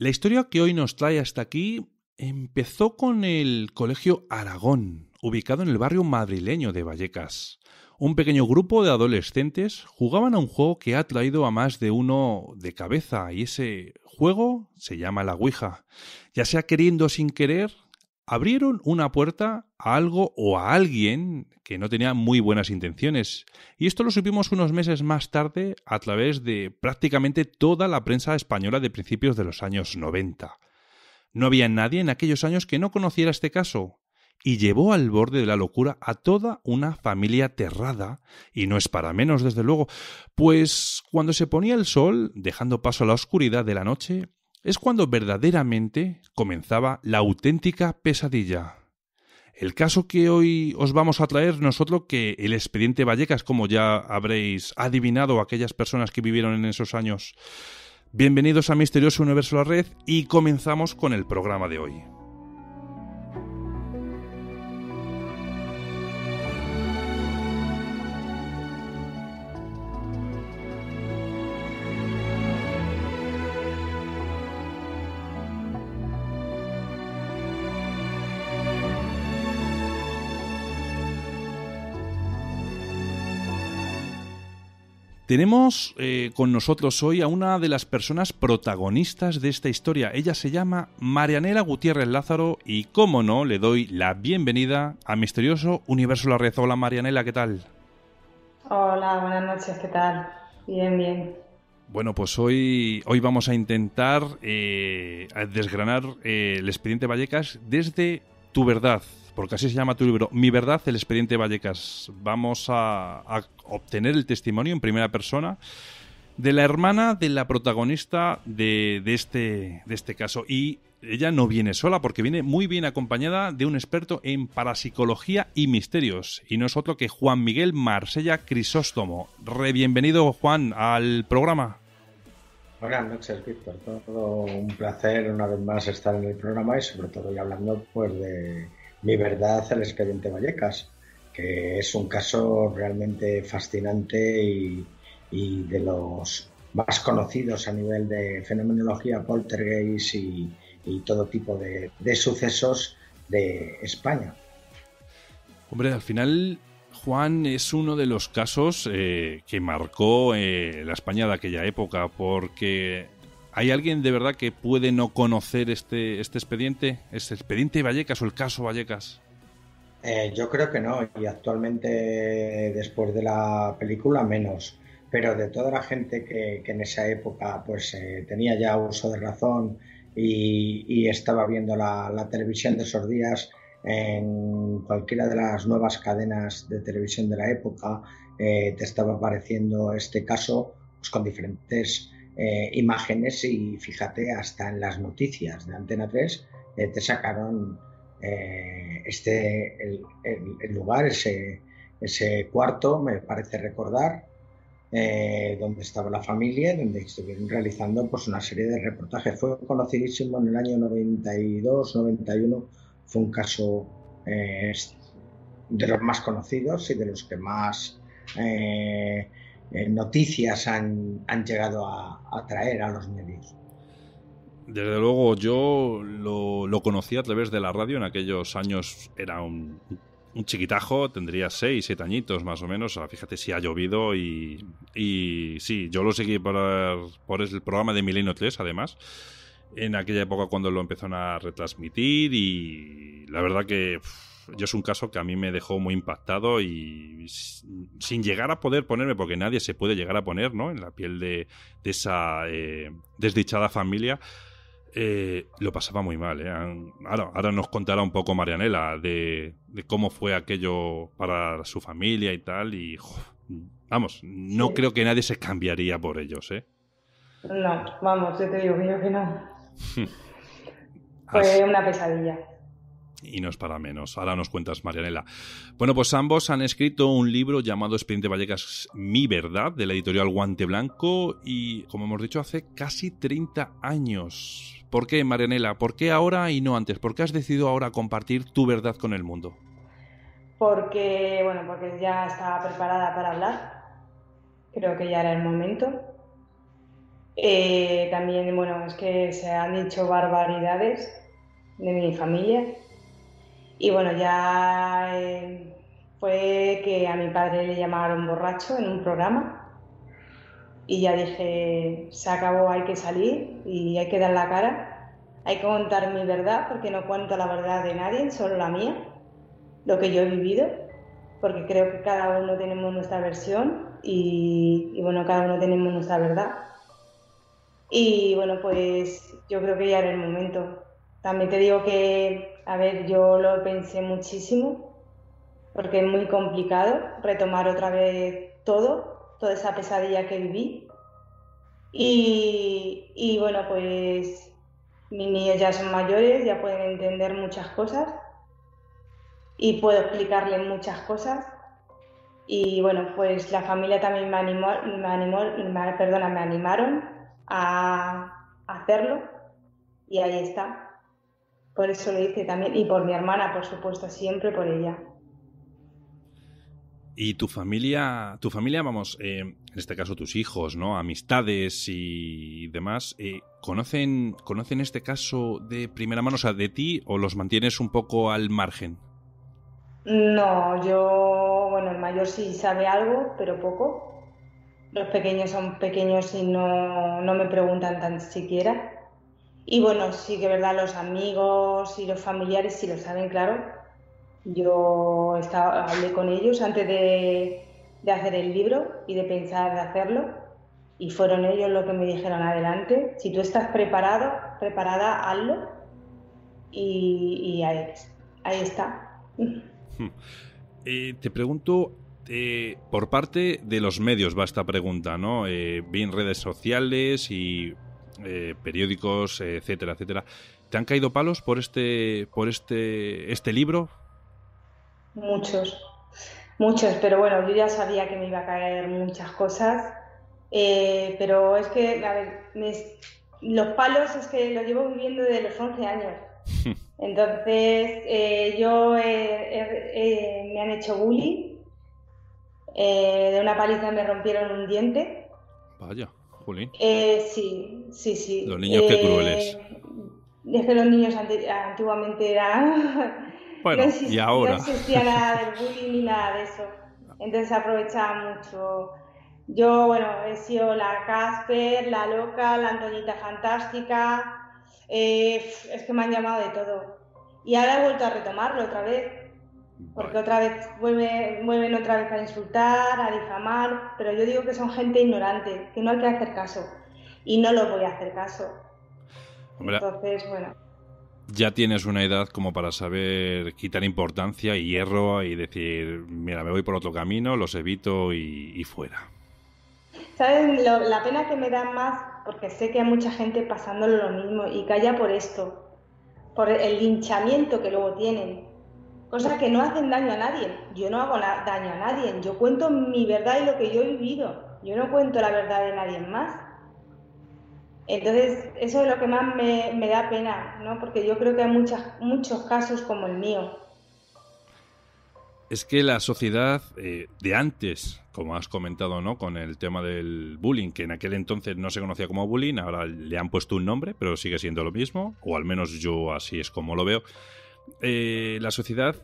La historia que hoy nos trae hasta aquí empezó con el Colegio Aragón, ubicado en el barrio madrileño de Vallecas. Un pequeño grupo de adolescentes jugaban a un juego que ha traído a más de uno de cabeza, y ese juego se llama la Ouija. Ya sea queriendo o sin querer, abrieron una puerta a algo o a alguien que no tenía muy buenas intenciones. Y esto lo supimos unos meses más tarde a través de prácticamente toda la prensa española de principios de los años 90. No había nadie en aquellos años que no conociera este caso, y llevó al borde de la locura a toda una familia aterrada, y no es para menos, desde luego, pues cuando se ponía el sol, dejando paso a la oscuridad de la noche, es cuando verdaderamente comenzaba la auténtica pesadilla. El caso que hoy os vamos a traer no es otro que el expediente Vallecas, como ya habréis adivinado aquellas personas que vivieron en esos años. Bienvenidos a Misterioso Universo La Red y comenzamos con el programa de hoy. Tenemos con nosotros hoy a una de las personas protagonistas de esta historia. Ella se llama Marianela Gutiérrez Lázaro y, como no, le doy la bienvenida a Misterioso Universo La Red. Hola Marianela, ¿qué tal? Hola, buenas noches, ¿qué tal? Bien, bien. Bueno, pues hoy vamos a intentar a desgranar el expediente Vallecas desde tu verdad, porque así se llama tu libro, Mi verdad, el expediente Vallecas. Vamos a obtener el testimonio en primera persona de la hermana de la protagonista de este caso. Y ella no viene sola, porque viene muy bien acompañada de un experto en parapsicología y misterios. Y no es otro que Juan Miguel Marsella Crisóstomo. Bienvenido, Juan, al programa. Buenas noches, Víctor. Todo un placer una vez más estar en el programa y sobre todo hoy hablando pues de Mi verdad, el expediente Vallecas, que es un caso realmente fascinante y de los más conocidos a nivel de fenomenología poltergeist y todo tipo de sucesos de España. Hombre, al final, Juan, es uno de los casos que marcó la España de aquella época, porque ¿hay alguien de verdad que puede no conocer este expediente Vallecas o el caso Vallecas? Yo creo que no, y actualmente después de la película menos, pero de toda la gente que en esa época pues tenía ya uso de razón y estaba viendo la televisión de esos días en cualquiera de las nuevas cadenas de televisión de la época, te estaba apareciendo este caso pues, con diferentes imágenes y fíjate, hasta en las noticias de Antena 3 te sacaron el lugar, ese cuarto, me parece recordar, donde estaba la familia, donde estuvieron realizando pues, una serie de reportajes. Fue conocidísimo en el año 92, 91, fue un caso de los más conocidos y de los que más noticias han llegado a traer a los medios. Desde luego, yo lo conocí a través de la radio. En aquellos años era un chiquitajo, tendría 6, 7 añitos más o menos. Fíjate si ha llovido y sí, yo lo seguí por el programa de Milenio 3, además, en aquella época cuando lo empezaron a retransmitir, y la verdad que yo es un caso que a mí me dejó muy impactado y sin llegar a poder ponerme, porque nadie se puede llegar a poner, ¿no?, en la piel de esa desdichada familia. Lo pasaba muy mal, ¿eh? Ahora nos contará un poco Marianela de cómo fue aquello para su familia y tal, y vamos, no Sí. creo que nadie se cambiaría por ellos, ¿eh? No, vamos, yo te digo que no. Así. Fue una pesadilla. Y no es para menos. Ahora nos cuentas, Marianela. Bueno, pues ambos han escrito un libro llamado Expediente Vallecas, Mi verdad, de la editorial Guante Blanco, y, como hemos dicho, hace casi 30 años. ¿Por qué, Marianela? ¿Por qué ahora y no antes? ¿Por qué has decidido ahora compartir tu verdad con el mundo? Porque ya estaba preparada para hablar. Creo que ya era el momento. También, bueno, es que se han dicho barbaridades de mi familia. Y bueno, ya fue que a mi padre le llamaron borracho en un programa y ya dije, se acabó, hay que salir y hay que dar la cara, hay que contar mi verdad porque no cuento la verdad de nadie, solo la mía, lo que yo he vivido, porque creo que cada uno tenemos nuestra versión y bueno, cada uno tenemos nuestra verdad. Y bueno, pues yo creo que ya era el momento. También te digo que, a ver, yo lo pensé muchísimo porque es muy complicado retomar otra vez todo, toda esa pesadilla que viví. Y bueno, pues mis niños ya son mayores, ya pueden entender muchas cosas y puedo explicarles muchas cosas. Y bueno, pues la familia también me animaron a hacerlo y ahí está. Por eso lo hice también y por mi hermana, por supuesto, siempre por ella. Y tu familia, vamos, en este caso tus hijos, ¿no? Amistades y demás, ¿conocen este caso de primera mano, o sea, de ti, o los mantienes un poco al margen? No, yo, bueno, el mayor sí sabe algo, pero poco. Los pequeños son pequeños y no me preguntan tan siquiera. Y bueno, sí que es verdad, los amigos y los familiares sí lo saben, claro. Hablé con ellos antes de hacer el libro y de pensar de hacerlo. Y fueron ellos los que me dijeron adelante. Si tú estás preparado, preparada, hazlo. Y ahí está. Te pregunto, por parte de los medios va esta pregunta, ¿no? Vi en redes sociales y periódicos, etcétera, etcétera. ¿Te han caído palos por este libro? Muchos, muchos, pero bueno, yo ya sabía que me iba a caer muchas cosas, pero es que, a ver, los palos es que los llevo viviendo desde los 11 años. Entonces, me han hecho bullying, de una paliza me rompieron un diente. Vaya, jolín. Sí, sí, Los sí. niños qué crueles. Es que los niños antiguamente eran... Bueno, y no ahora. existía nada del bullying ni nada de eso. Entonces se aprovechaba mucho. Yo, bueno, he sido la Casper, la loca, la Antoñita fantástica. Es que me han llamado de todo. Y ahora he vuelto a retomarlo otra vez, porque Vaya. otra vez vuelven otra vez a insultar, a difamar, pero yo digo que son gente ignorante, que no hay que hacer caso. Y no lo voy a hacer caso. Hombre, Entonces, bueno. ya tienes una edad como para saber quitar importancia y hierro y decir, mira, me voy por otro camino, los evito y fuera. ¿Sabes? La pena que me da más, porque sé que hay mucha gente pasándolo lo mismo y calla por esto, por el linchamiento que luego tienen. Cosas que no hacen daño a nadie. Yo no hago daño a nadie. Yo cuento mi verdad y lo que yo he vivido. Yo no cuento la verdad de nadie más. Entonces, eso es lo que más me da pena, ¿no? Porque yo creo que hay muchos casos como el mío. Es que la sociedad de antes, como has comentado, ¿no? Con el tema del bullying, que en aquel entonces no se conocía como bullying, ahora le han puesto un nombre, pero sigue siendo lo mismo, o al menos yo así es como lo veo. La sociedad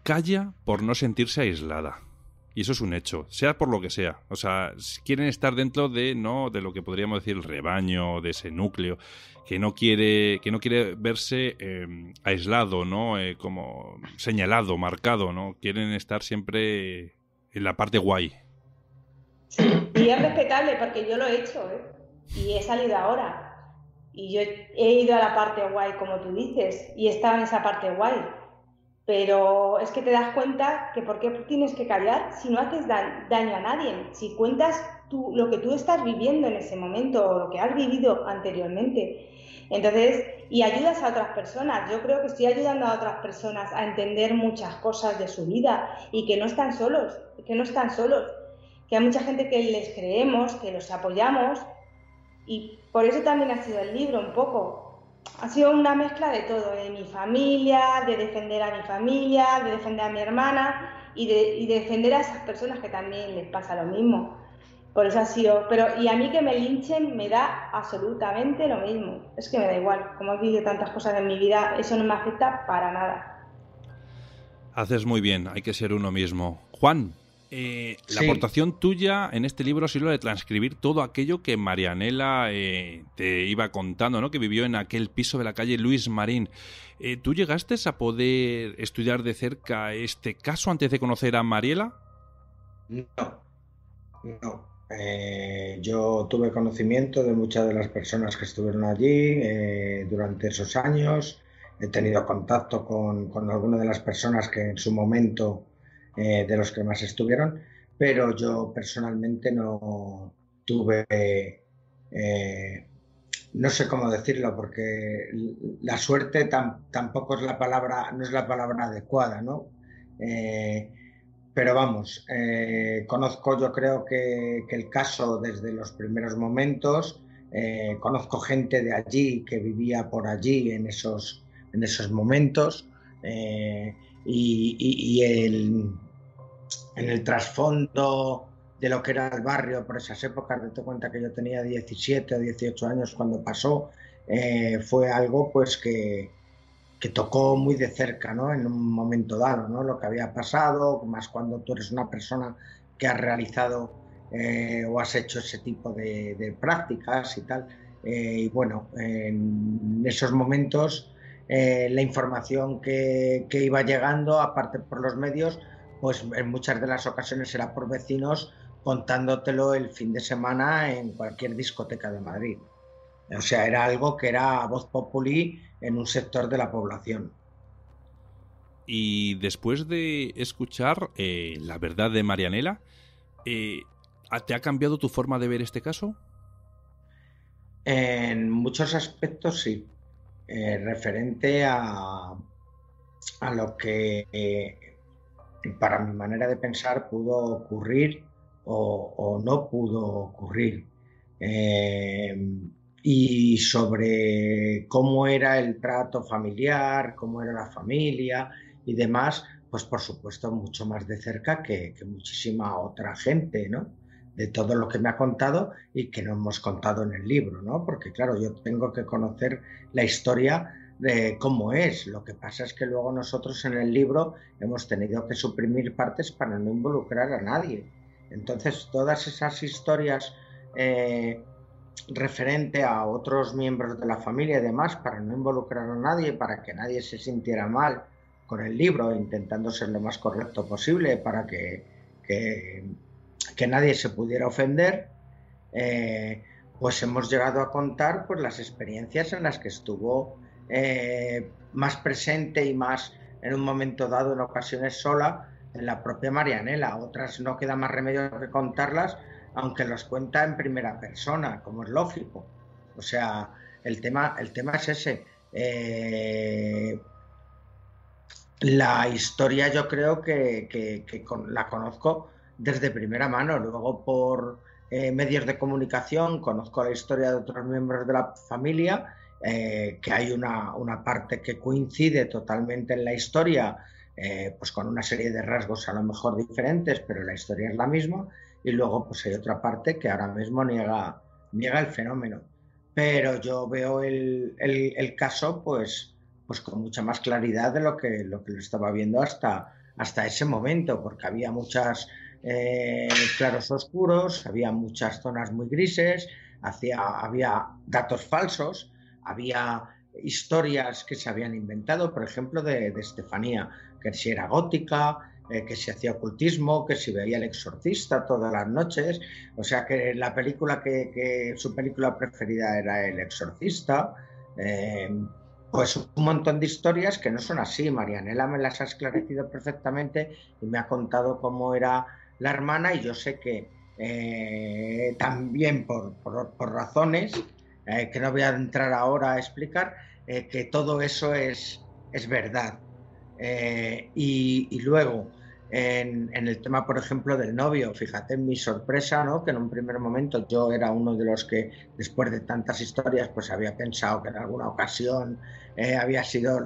calla por no sentirse aislada. Y eso es un hecho, sea por lo que sea. O sea, quieren estar dentro de, ¿no?, de lo que podríamos decir el rebaño, de ese núcleo, que no quiere verse aislado, ¿no? Como señalado, marcado, ¿no? Quieren estar siempre en la parte guay. Sí, y es respetable porque yo lo he hecho, ¿eh? Y he salido ahora. Y yo he ido a la parte guay, como tú dices, y he estado en esa parte guay. Pero es que te das cuenta que por qué tienes que callar si no haces daño a nadie, si cuentas lo que tú estás viviendo en ese momento o lo que has vivido anteriormente. Entonces, y ayudas a otras personas. Yo creo que estoy ayudando a otras personas a entender muchas cosas de su vida y que no están solos, que hay mucha gente que les creemos, que los apoyamos y por eso también ha sido el libro un poco. Ha sido una mezcla de todo, de mi familia, de defender a mi familia, de defender a mi hermana y de defender a esas personas que también les pasa lo mismo. Por eso ha sido, pero y a mí que me linchen me da absolutamente lo mismo, es que me da igual, como he vivido tantas cosas en mi vida, eso no me afecta para nada. Haces muy bien, hay que ser uno mismo. Juan, la Sí, aportación tuya en este libro ha sido la de transcribir todo aquello que Marianela te iba contando, ¿no? Que vivió en aquel piso de la calle Luis Marín. ¿Tú llegaste a poder estudiar de cerca este caso antes de conocer a Mariela? no, no. Yo tuve conocimiento de muchas de las personas que estuvieron allí durante esos años. He tenido contacto con algunas de las personas que en su momento, de los que más estuvieron, pero yo personalmente no tuve, no sé cómo decirlo, porque la suerte tampoco es la palabra, no es la palabra adecuada, ¿no? Eh, pero vamos, conozco yo creo que el caso desde los primeros momentos, conozco gente de allí que vivía por allí en esos momentos, eh, y en el trasfondo de lo que era el barrio por esas épocas, date cuenta que yo tenía 17 o 18 años cuando pasó, fue algo pues que tocó muy de cerca, ¿no? En un momento dado, ¿no? Lo que había pasado, más cuando tú eres una persona que has realizado o has hecho ese tipo de prácticas y tal. Y bueno, en esos momentos la información que iba llegando, aparte por los medios, pues en muchas de las ocasiones era por vecinos contándotelo el fin de semana en cualquier discoteca de Madrid. O sea, era algo que era voz populi en un sector de la población. Y después de escuchar la verdad de Marianela, eh, ¿te ha cambiado tu forma de ver este caso? En muchos aspectos sí. Referente a lo que para mi manera de pensar pudo ocurrir o no pudo ocurrir. Eh, y sobre cómo era el trato familiar, cómo era la familia y demás, pues por supuesto mucho más de cerca que muchísima otra gente, ¿no? De todo lo que me ha contado y que no hemos contado en el libro, ¿no? Porque claro, yo tengo que conocer la historia de cómo es. Lo que pasa es que luego nosotros en el libro hemos tenido que suprimir partes para no involucrar a nadie. Entonces, todas esas historias referente a otros miembros de la familia y demás, para no involucrar a nadie, para que nadie se sintiera mal con el libro, intentando ser lo más correcto posible para que nadie se pudiera ofender, pues hemos llegado a contar pues, las experiencias en las que estuvo más presente y más en un momento dado, en ocasiones sola, en la propia Marianela. Otras no queda más remedio que contarlas, aunque los cuenta en primera persona, como es lógico. O sea, el tema es ese. La historia yo creo la conozco desde primera mano, luego por medios de comunicación conozco la historia de otros miembros de la familia, que hay una parte que coincide totalmente en la historia, pues con una serie de rasgos a lo mejor diferentes, pero la historia es la misma, y luego pues hay otra parte que ahora mismo niega el fenómeno. Pero yo veo el caso pues con mucha más claridad de lo que lo estaba viendo hasta ese momento, porque había muchos claros oscuros, había muchas zonas muy grises, había datos falsos, había historias que se habían inventado, por ejemplo, de Estefanía, que si era gótica, que si hacía ocultismo, que si veía El Exorcista todas las noches, o sea que la película que su película preferida era El Exorcista. Pues un montón de historias que no son así. Marianela me las ha esclarecido perfectamente y me ha contado cómo era la hermana, y yo sé que también por razones que no voy a entrar ahora a explicar, que todo eso es verdad. Y luego, en el tema, por ejemplo, del novio, fíjate en mi sorpresa, ¿no? Que en un primer momento yo era uno de los que, después de tantas historias, pues había pensado que en alguna ocasión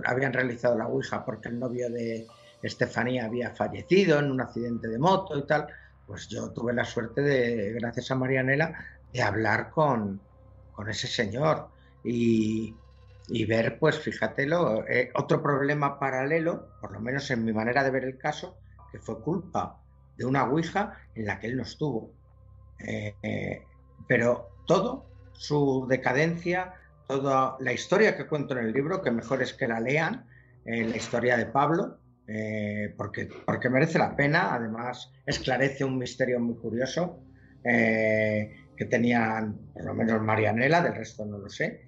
habían realizado la ouija porque el novio de Estefanía había fallecido en un accidente de moto y tal. pues yo tuve la suerte de, gracias a Marianela, de hablar con ese señor y ver, pues fíjatelo, otro problema paralelo, por lo menos en mi manera de ver el caso, que fue culpa de una ouija en la que él no estuvo. Pero todo, su decadencia, toda la historia que cuento en el libro, que mejor es que la lean, la historia de Pablo, porque merece la pena. Además esclarece un misterio muy curioso que tenían por lo menos Marianela, del resto no lo sé,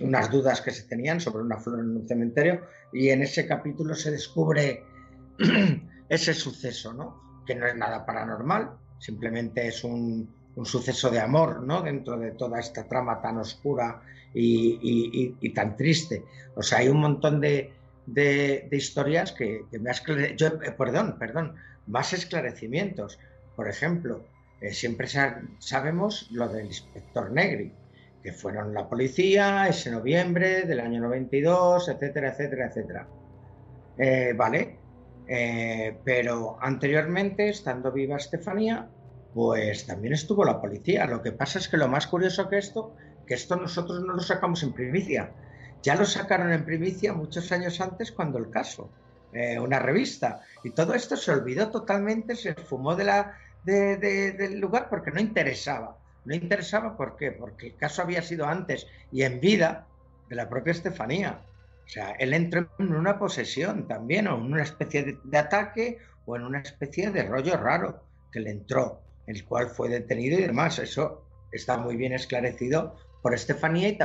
unas dudas que se tenían sobre una flor en un cementerio, y en ese capítulo se descubre ese suceso, ¿no? Que no es nada paranormal, simplemente es un suceso de amor, ¿no? Dentro de toda esta trama tan oscura y tan triste. O sea, hay un montón de historias que me has perdón, más esclarecimientos. Por ejemplo, siempre sabemos lo del inspector Negri, que fueron la policía ese noviembre del año 92, etcétera, etcétera, etcétera. Vale, pero anteriormente, estando viva Estefanía, pues también estuvo la policía. Lo que pasa es que lo más curioso que esto nosotros no lo sacamos en primicia. Ya lo sacaron en primicia muchos años antes, cuando el caso, una revista, y todo esto se olvidó totalmente, se esfumó del lugar porque no interesaba. No interesaba, ¿por qué? Porque el caso había sido antes y en vida de la propia Estefanía. O sea, él entró en una posesión también, o en una especie de ataque, o en una especie de rollo raro que le entró, el cual fue detenido y demás. Eso está muy bien esclarecido por Estefanía,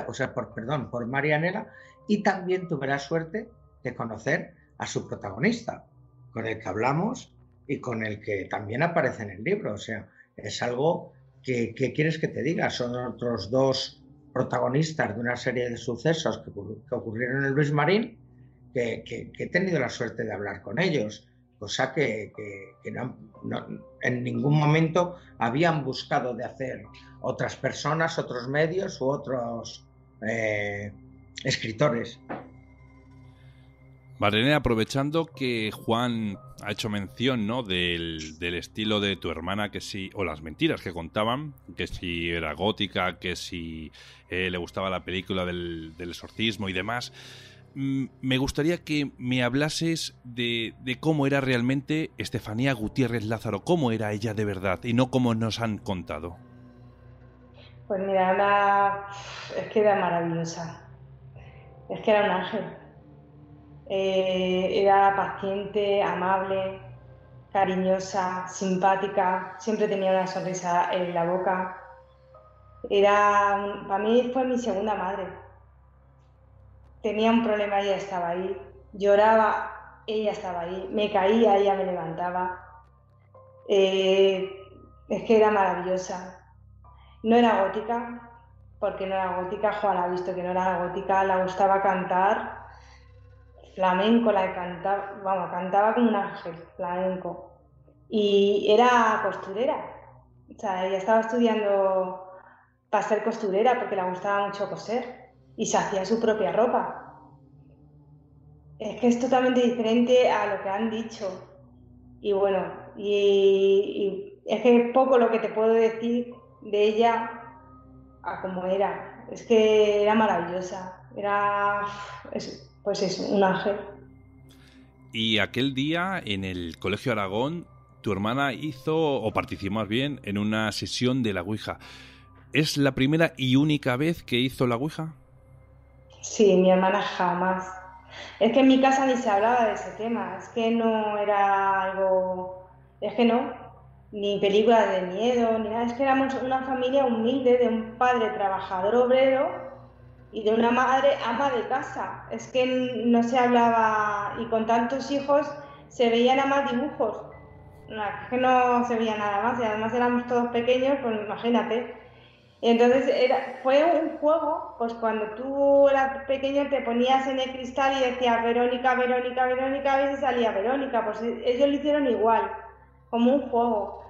por Marianela, y también tuve la suerte de conocer a su protagonista, con el que hablamos y con el que también aparece en el libro. O sea, es algo que ¿quieres que te diga? Son otros dos protagonistas de una serie de sucesos que ocurrieron en Luis Marín, que he tenido la suerte de hablar con ellos, cosa que no, en ningún momento habían buscado de hacer otras personas, otros medios u otros escritores. Marlene, aprovechando que Juan ha hecho mención, ¿no?, del estilo de tu hermana, que sí, o las mentiras que contaban, que si era gótica, que si le gustaba la película del exorcismo y demás, me gustaría que me hablases de cómo era realmente Estefanía Gutiérrez Lázaro, cómo era ella de verdad y no como nos han contado. Pues mira, es que era maravillosa, es que era un ángel. Era paciente, amable, cariñosa, simpática, siempre tenía una sonrisa en la boca. Para mí fue mi segunda madre. Tenía un problema, ella estaba ahí. Lloraba, ella estaba ahí. Me caía, ella me levantaba. Es que era maravillosa. No era gótica, porque no era gótica. Juan ha visto que no era gótica. Le gustaba cantar flamenco, cantaba como un ángel, flamenco. Y era costurera. O sea, ella estaba estudiando para ser costurera porque le gustaba mucho coser y se hacía su propia ropa. Es que es totalmente diferente a lo que han dicho. Y bueno, y es que es poco lo que te puedo decir de ella a cómo era. Es que era maravillosa. Pues es un ángel. Y aquel día en el Colegio Aragón, tu hermana hizo, o participó más bien, en una sesión de la ouija. ¿Es la primera y única vez que hizo la ouija? Sí, mi hermana jamás. Es que en mi casa ni se hablaba de ese tema, es que no era algo, es que no, ni películas de miedo, ni nada, es que éramos una familia humilde de un padre trabajador obrero y de una madre ama de casa. Es que no se hablaba, y con tantos hijos se veían nada más dibujos, no, es que no se veía nada más, y además éramos todos pequeños, pues imagínate. Entonces fue un juego, pues cuando tú eras pequeño te ponías en el cristal y decías Verónica, Verónica, Verónica, a veces salía Verónica, pues ellos lo hicieron igual, como un juego.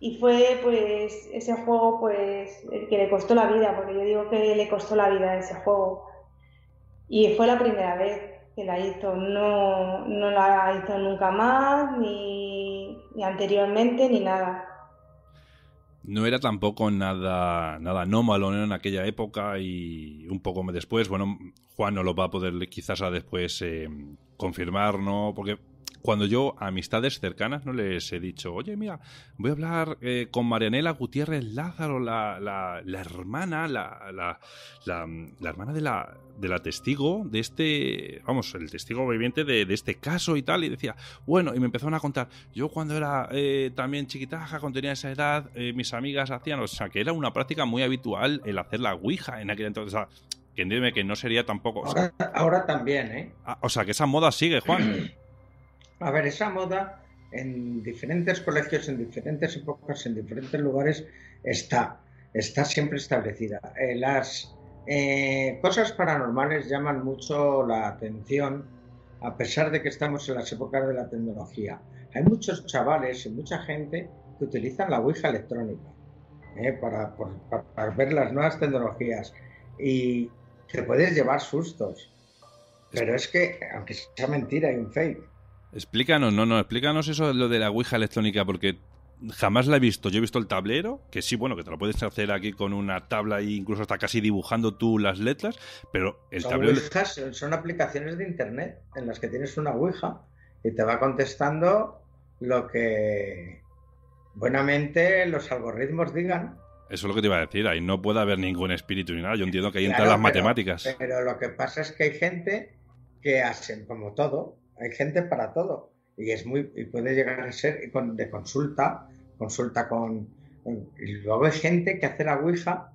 Y fue pues ese juego pues el que le costó la vida, porque yo digo que le costó la vida ese juego. Y fue la primera vez. que la hizo, no la hizo nunca más, ni anteriormente, ni nada. No era tampoco nada anómalo, ¿no? En aquella época, y un poco después, bueno, Juan no lo va a poder quizás a después confirmar, ¿no? Porque cuando yo a amistades cercanas no les he dicho, oye, mira, voy a hablar con Marianela Gutiérrez Lázaro, la hermana, la hermana de la testigo de este, vamos, el testigo viviente de este caso y tal, y decía, bueno, y me empezaron a contar, yo cuando era también chiquitaja, cuando tenía esa edad, mis amigas hacían, o sea, que era una práctica muy habitual el hacer la ouija en aquel entonces, o sea, que entiéndeme que no sería tampoco... Ahora también, ¿eh? O sea, que esa moda sigue, Juan. A ver, esa moda en diferentes colegios, en diferentes épocas, en diferentes lugares, está siempre establecida. Las cosas paranormales llaman mucho la atención, a pesar de que estamos en las épocas de la tecnología. Hay muchos chavales y mucha gente que utilizan la ouija electrónica para ver las nuevas tecnologías y te puedes llevar sustos. Pero es que, aunque sea mentira, hay un fake. Explícanos eso de lo de la ouija electrónica, porque jamás la he visto. Yo he visto el tablero, que sí, bueno, que te lo puedes hacer aquí con una tabla e incluso hasta casi dibujando tú las letras, pero el tablero... Ouijas, son aplicaciones de internet en las que tienes una ouija y te va contestando lo que buenamente los algoritmos digan. Eso es lo que te iba a decir, ahí no puede haber ningún espíritu ni nada. Yo entiendo que ahí Claro, entran las matemáticas. Pero lo que pasa es que hay gente que hacen como todo, hay gente para todo y puede llegar a ser de consulta con y luego hay gente que hace la ouija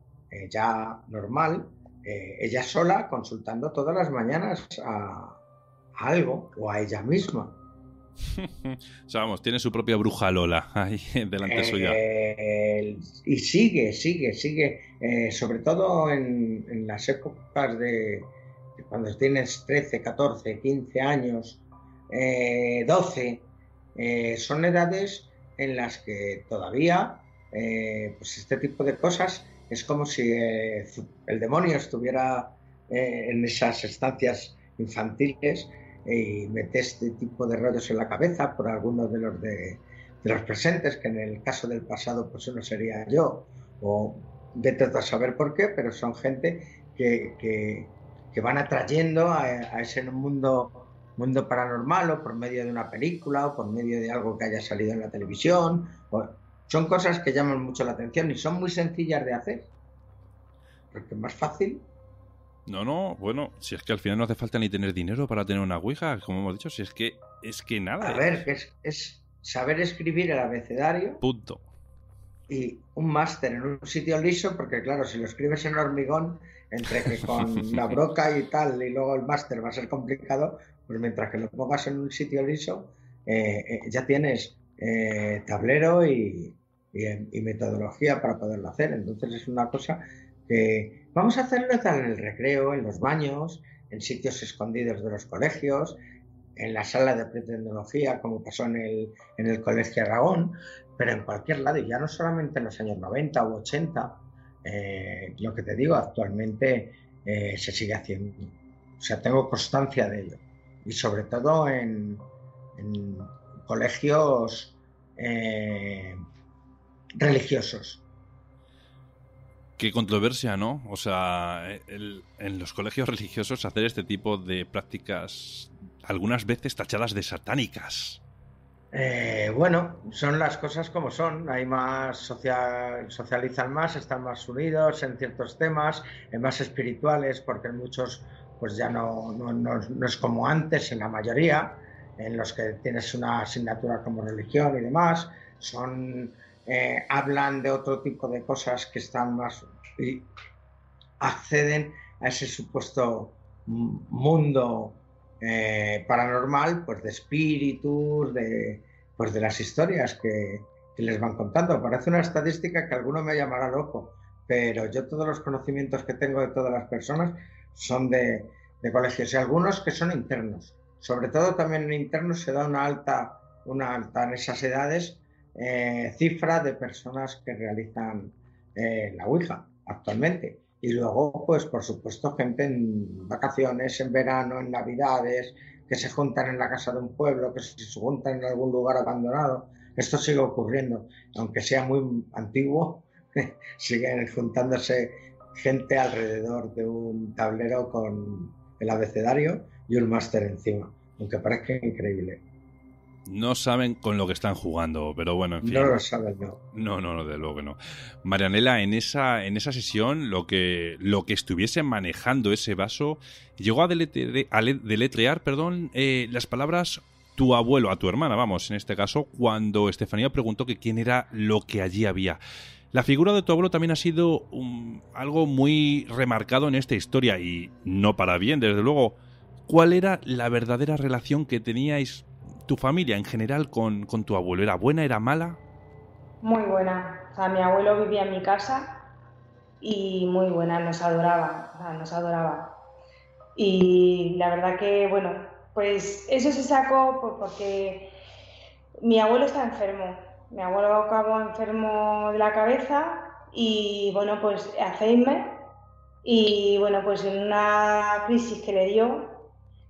ya normal, ella sola consultando todas las mañanas a algo o a ella misma. O sea, vamos, tiene su propia bruja Lola ahí delante suya. Y sigue, sobre todo en las épocas de cuando tienes 13, 14, 15 años, 12, son edades en las que todavía pues este tipo de cosas es como si el demonio estuviera en esas estancias infantiles y mete este tipo de rollos en la cabeza por algunos de los presentes, que en el caso del pasado pues uno sería yo, o vete a saber por qué, pero son gente que van atrayendo a ese mundo paranormal, o por medio de una película, o por medio de algo que haya salido en la televisión. Son cosas que llaman mucho la atención y son muy sencillas de hacer, porque es más fácil. No, bueno, si es que al final no hace falta ni tener dinero para tener una ouija, como hemos dicho, si es que nada. A ver, que es saber escribir el abecedario. Punto. Y un máster en un sitio liso, porque claro, si lo escribes en hormigón, entre que con la broca y tal, y luego el máster va a ser complicado, pues mientras que lo pongas en un sitio liso, ya tienes tablero y metodología para poderlo hacer. Entonces es una cosa que vamos a hacerlo en el recreo, en los baños, en sitios escondidos de los colegios, en la sala de pretecnología, como pasó en el Colegio Aragón, pero en cualquier lado, y ya no solamente en los años 90 u 80, lo que te digo, actualmente se sigue haciendo. O sea, tengo constancia de ello. Y sobre todo en colegios religiosos. Qué controversia, ¿no? O sea, en los colegios religiosos hacer este tipo de prácticas, algunas veces tachadas de satánicas. Bueno, son las cosas como son. Hay más socializan más, están más unidos en ciertos temas, más espirituales, porque en muchos pues ya no es como antes, en la mayoría, en los que tienes una asignatura como religión y demás, hablan de otro tipo de cosas que están más y acceden a ese supuesto mundo paranormal, pues de espíritus, pues de las historias que les van contando. Parece una estadística que alguno me llamará loco, pero yo todos los conocimientos que tengo de todas las personas son de colegios, y algunos que son internos. Sobre todo también en internos se da una alta en esas edades cifra de personas que realizan la ouija actualmente. Y luego, pues por supuesto, gente en vacaciones, en verano, en Navidades, que se juntan en la casa de un pueblo, que se juntan en algún lugar abandonado. Esto sigue ocurriendo, aunque sea muy antiguo, siguen juntándose gente alrededor de un tablero con el abecedario y un máster encima, aunque parezca increíble. No saben con lo que están jugando, pero bueno, en No fin. lo saben, no. No, de luego que no. Marianela, en esa sesión, lo que estuviese manejando ese vaso, llegó a deletrear, perdón, las palabras tu abuelo, a tu hermana, vamos, en este caso, cuando Estefanía preguntó que quién era lo que allí había. La figura de tu abuelo también ha sido algo muy remarcado en esta historia, y no para bien, desde luego. ¿Cuál era la verdadera relación que teníais tu familia en general con tu abuelo? ¿Era buena, era mala? Muy buena. O sea, mi abuelo vivía en mi casa y muy buena, nos adoraba, o sea, nos adoraba. Y la verdad que, bueno, pues eso se sacó porque mi abuelo está enfermo. Mi abuelo acabó enfermo de la cabeza y, bueno, pues Alzheimer. Y, bueno, pues en una crisis que le dio,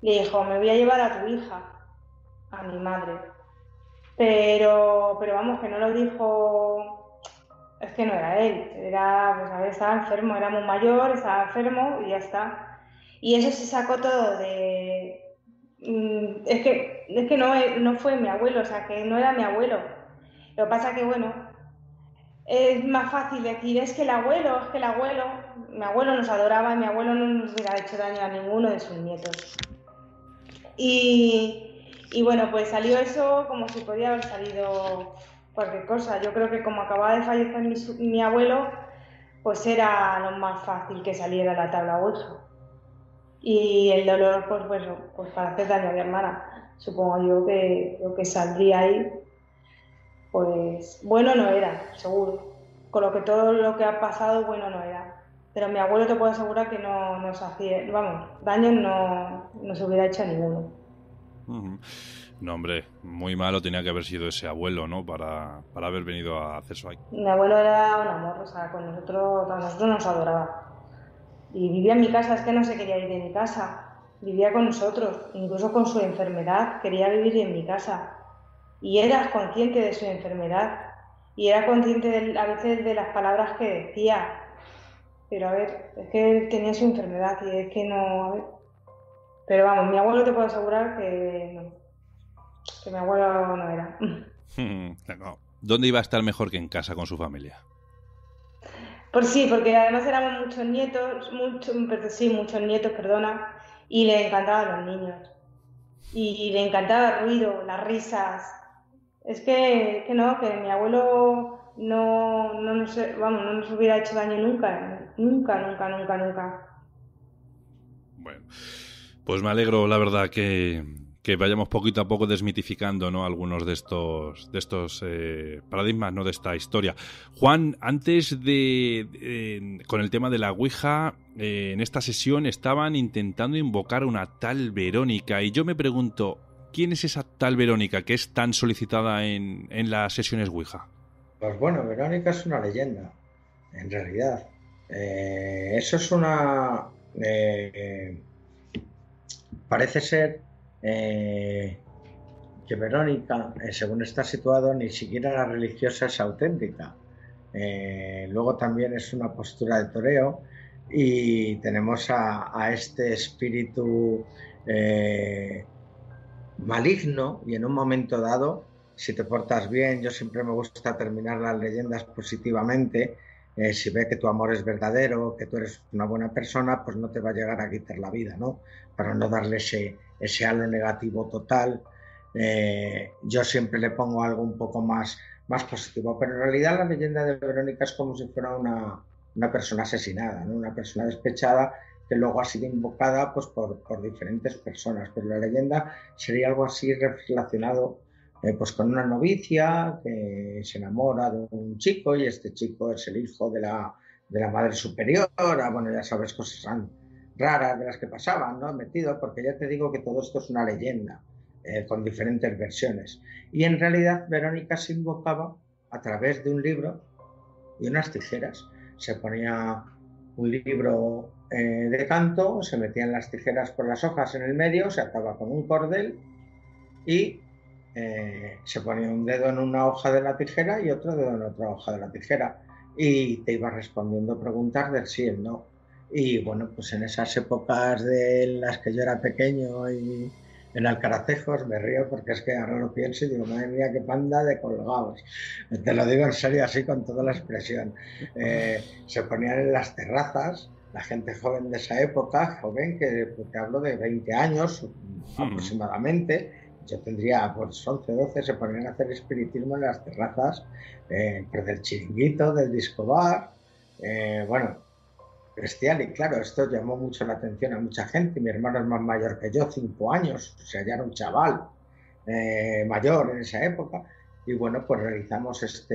le dijo, me voy a llevar a tu hija, a mi madre. Pero vamos, que no lo dijo, es que no era él, era, pues a ver, estaba enfermo, era muy mayor, estaba enfermo y ya está. Y eso se sacó todo de... es que no fue mi abuelo, o sea, que no era mi abuelo. Lo que pasa que, bueno, es más fácil decir, es que el abuelo, mi abuelo nos adoraba y mi abuelo no nos hubiera hecho daño a ninguno de sus nietos. Y bueno, pues salió eso como si podía haber salido cualquier cosa. Yo creo que como acababa de fallecer mi abuelo, pues era lo más fácil que saliera la tabla Ouija. Y el dolor, pues bueno, pues para hacer daño a mi hermana. Supongo yo que lo que saldría ahí, pues bueno no era, seguro. Con lo que todo lo que ha pasado, bueno no era. Pero mi abuelo te puedo asegurar que no nos hacía, vamos, daño no se hubiera hecho a ninguno. Ujú. No, hombre, muy malo tenía que haber sido ese abuelo, ¿no? Para haber venido a hacer eso ahí. Mi abuelo era un amor, o sea, a nosotros nos adoraba. Y vivía en mi casa, es que no se quería ir de mi casa. Vivía con nosotros, incluso con su enfermedad, quería vivir en mi casa. Y era consciente de su enfermedad. Y era consciente a veces de las palabras que decía. Pero a ver, es que él tenía su enfermedad y es que no, a ver. Pero vamos, mi abuelo te puedo asegurar que no, que mi abuelo no era. No. ¿Dónde iba a estar mejor que en casa con su familia? Pues sí, porque además éramos muchos nietos, muchos nietos, perdona, y le encantaban los niños. Y le encantaba el ruido, las risas. Es que no, que mi abuelo no nos, vamos, no nos hubiera hecho daño nunca, nunca, nunca, nunca, nunca. Bueno, pues me alegro, la verdad, que vayamos poquito a poco desmitificando, ¿no? Algunos de estos paradigmas, ¿no? De esta historia. Juan, antes con el tema de la Ouija, en esta sesión estaban intentando invocar a una tal Verónica, y yo me pregunto, ¿quién es esa tal Verónica que es tan solicitada en las sesiones Ouija? Pues bueno, Verónica es una leyenda, en realidad. Eso es una... parece ser que Verónica, según está situado, ni siquiera la religiosa es auténtica. Luego también es una postura de toreo y tenemos a este espíritu maligno y en un momento dado, si te portas bien, yo siempre me gusta terminar las leyendas positivamente, si ve que tu amor es verdadero, que tú eres una buena persona, pues no te va a llegar a quitar la vida, ¿no? Para no darle ese halo negativo total. Yo siempre le pongo algo un poco más positivo, pero en realidad la leyenda de Verónica es como si fuera una persona asesinada, ¿no? Una persona despechada que luego ha sido invocada pues, por diferentes personas. Pero la leyenda sería algo así relacionado pues con una novicia que se enamora de un chico y este chico es el hijo de la madre superiora. Bueno, ya sabes, cosas raras de las que pasaban, ¿no? Metido, porque ya te digo que todo esto es una leyenda con diferentes versiones. Y en realidad Verónica se invocaba a través de un libro y unas tijeras. Se ponía un libro de canto, se metían las tijeras por las hojas en el medio, se ataba con un cordel y se ponía un dedo en una hoja de la tijera y otro dedo en otra hoja de la tijera y te iba respondiendo preguntas del sí y el no. Y bueno, pues en esas épocas de las que yo era pequeño y en Alcaracejos me río porque es que ahora lo pienso y digo, madre mía, qué panda de colgados. Te lo digo en serio, así con toda la expresión. Se ponían en las terrazas, la gente joven de esa época, joven, que te hablo de 20 años aproximadamente, yo tendría pues 11, 12, se ponían a hacer espiritismo en las terrazas, pues del Chiringuito, del Disco Bar, bueno, bestial. Y claro, esto llamó mucho la atención a mucha gente. Mi hermano es más mayor que yo, 5 años, o sea, ya era un chaval mayor en esa época. Y bueno, pues realizamos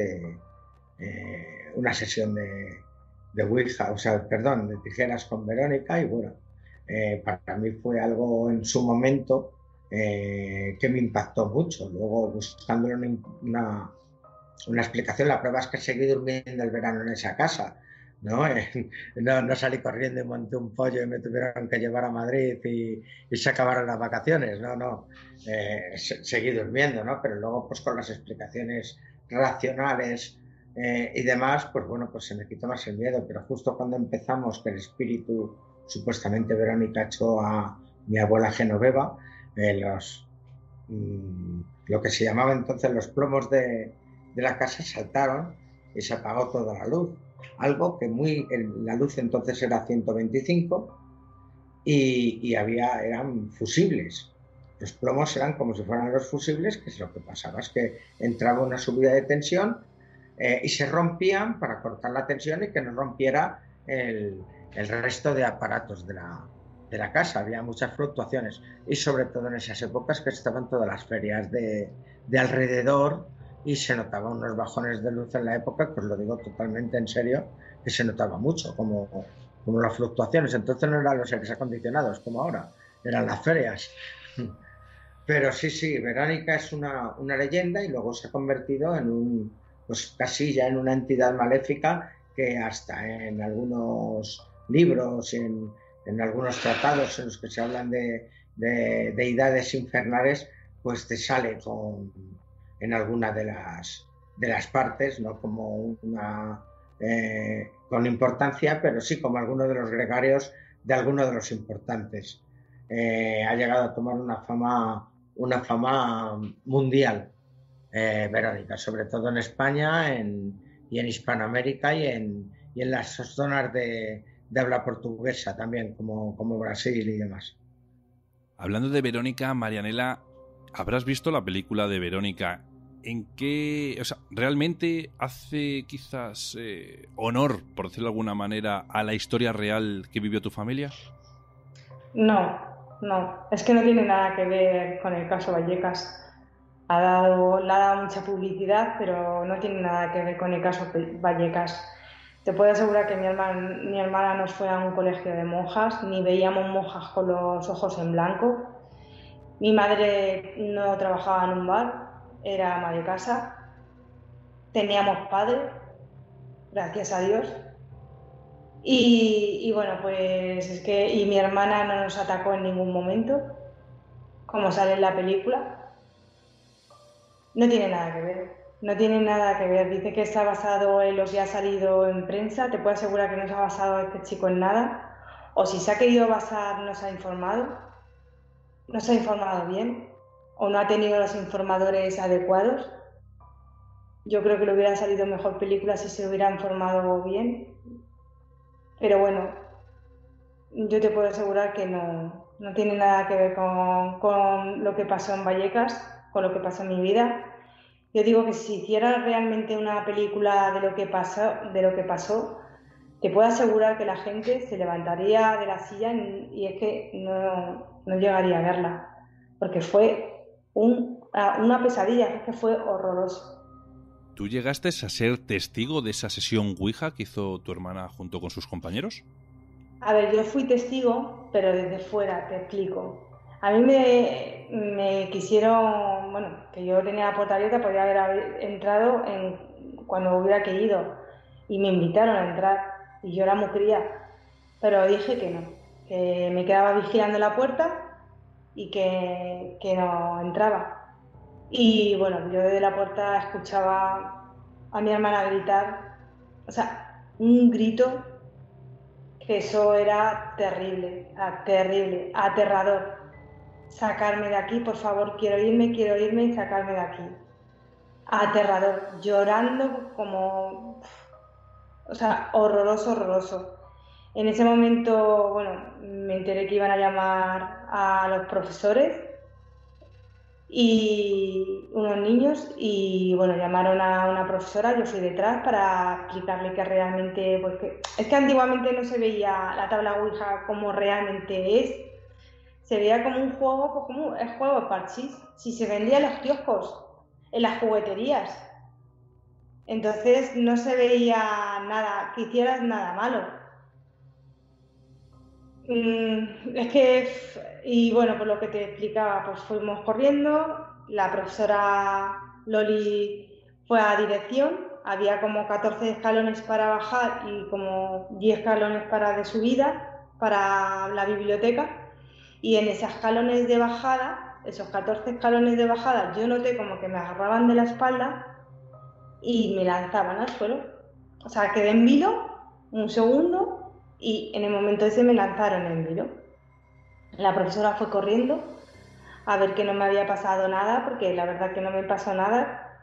una sesión de Ouija, o sea, perdón, de tijeras con Verónica. Y bueno, para mí fue algo en su momento que me impactó mucho. Luego, buscándole una explicación, la prueba es que seguí durmiendo el verano en esa casa. ¿No? No salí corriendo y monté un pollo y me tuvieron que llevar a Madrid y se acabaron las vacaciones, no. Seguí durmiendo, ¿no? Pero luego, pues con las explicaciones racionales y demás, pues bueno, pues se me quitó más el miedo. Pero justo cuando empezamos, que el espíritu, supuestamente Verónica, echó a mi abuela Genoveva, lo que se llamaba entonces los plomos de la casa saltaron y se apagó toda la luz. Algo que la luz entonces era 125 y eran fusibles. Los plomos eran como si fueran los fusibles, que es lo que pasaba, es que entraba una subida de tensión y se rompían para cortar la tensión y que no rompiera el resto de aparatos de la casa. Había muchas fluctuaciones y sobre todo en esas épocas que estaban todas las ferias de alrededor y se notaban unos bajones de luz en la época, pues lo digo totalmente en serio, que se notaba mucho, como las fluctuaciones. Entonces no eran los aires acondicionados como ahora, eran las ferias. Pero sí, Verónica es una leyenda y luego se ha convertido pues casi ya en una entidad maléfica que hasta en algunos libros, en algunos tratados en los que se hablan de deidades infernales, pues te sale en alguna de las partes, no como con importancia, pero sí como alguno de los gregarios de alguno de los importantes. Ha llegado a tomar una fama mundial, Verónica, sobre todo en España y en Hispanoamérica y en las zonas de habla portuguesa también, como Brasil y demás. Hablando de Verónica, Marianela, ¿habrás visto la película de Verónica? ¿En qué, realmente hace quizás honor, por decirlo de alguna manera, a la historia real que vivió tu familia? No, es que no tiene nada que ver con el caso Vallecas. Le ha dado mucha publicidad, pero no tiene nada que ver con el caso Vallecas. Te puedo asegurar que mi hermana no fue a un colegio de monjas, ni veíamos monjas con los ojos en blanco. Mi madre no trabajaba en un bar, era ama de casa. Teníamos padre, gracias a Dios. Y bueno, pues es que y mi hermana no nos atacó en ningún momento, como sale en la película. No tiene nada que ver. No tiene nada que ver. Dice que está basado en lo que ha salido en prensa. Te puedo asegurar que no se ha basado este chico en nada. O si se ha querido basar, no se ha informado. No se ha informado bien. O no ha tenido los informadores adecuados. Yo creo que le hubiera salido mejor película si se hubiera informado bien. Pero bueno, yo te puedo asegurar que no tiene nada que ver con lo que pasó en Vallecas, con lo que pasó en mi vida. Yo digo que si hiciera realmente una película de lo que pasó, te puedo asegurar que la gente se levantaría de la silla y es que no llegaría a verla, porque fue una pesadilla, es que fue horroroso. ¿Tú llegaste a ser testigo de esa sesión Ouija que hizo tu hermana junto con sus compañeros? A ver, yo fui testigo, pero desde fuera, te explico. A mí me quisieron, bueno, que yo tenía la puerta abierta, podía haber entrado cuando hubiera querido, y me invitaron a entrar, y yo era muy cría. pero dije que no, que me quedaba vigilando la puerta y que no entraba. Y bueno, yo desde la puerta escuchaba a mi hermana gritar, o sea, un grito que eso era terrible, terrible, aterrador. Sacarme de aquí, por favor, quiero irme y sacarme de aquí. Aterrador, llorando como, o sea, horroroso, horroroso. En ese momento, bueno, me enteré que iban a llamar a los profesores y unos niños y bueno, llamaron a una profesora, yo fui detrás para explicarle que realmente, pues es que antiguamente no se veía la tabla Ouija como realmente es, se veía como un juego, pues como el juego de parchís, si se vendía en los kioscos, en las jugueterías, entonces no se veía nada, que hicieras nada malo. Es que, y bueno, por lo que te explicaba, pues fuimos corriendo, la profesora Loli fue a dirección, había como 14 escalones para bajar y como 10 escalones para de subida para la biblioteca, y en esos escalones de bajada, esos 14 escalones de bajada, yo noté como que me agarraban de la espalda y me lanzaban al suelo. O sea, quedé en vilo un segundo y en el momento ese me lanzaron en vilo. La profesora fue corriendo a ver que no me había pasado nada, porque la verdad que no me pasó nada.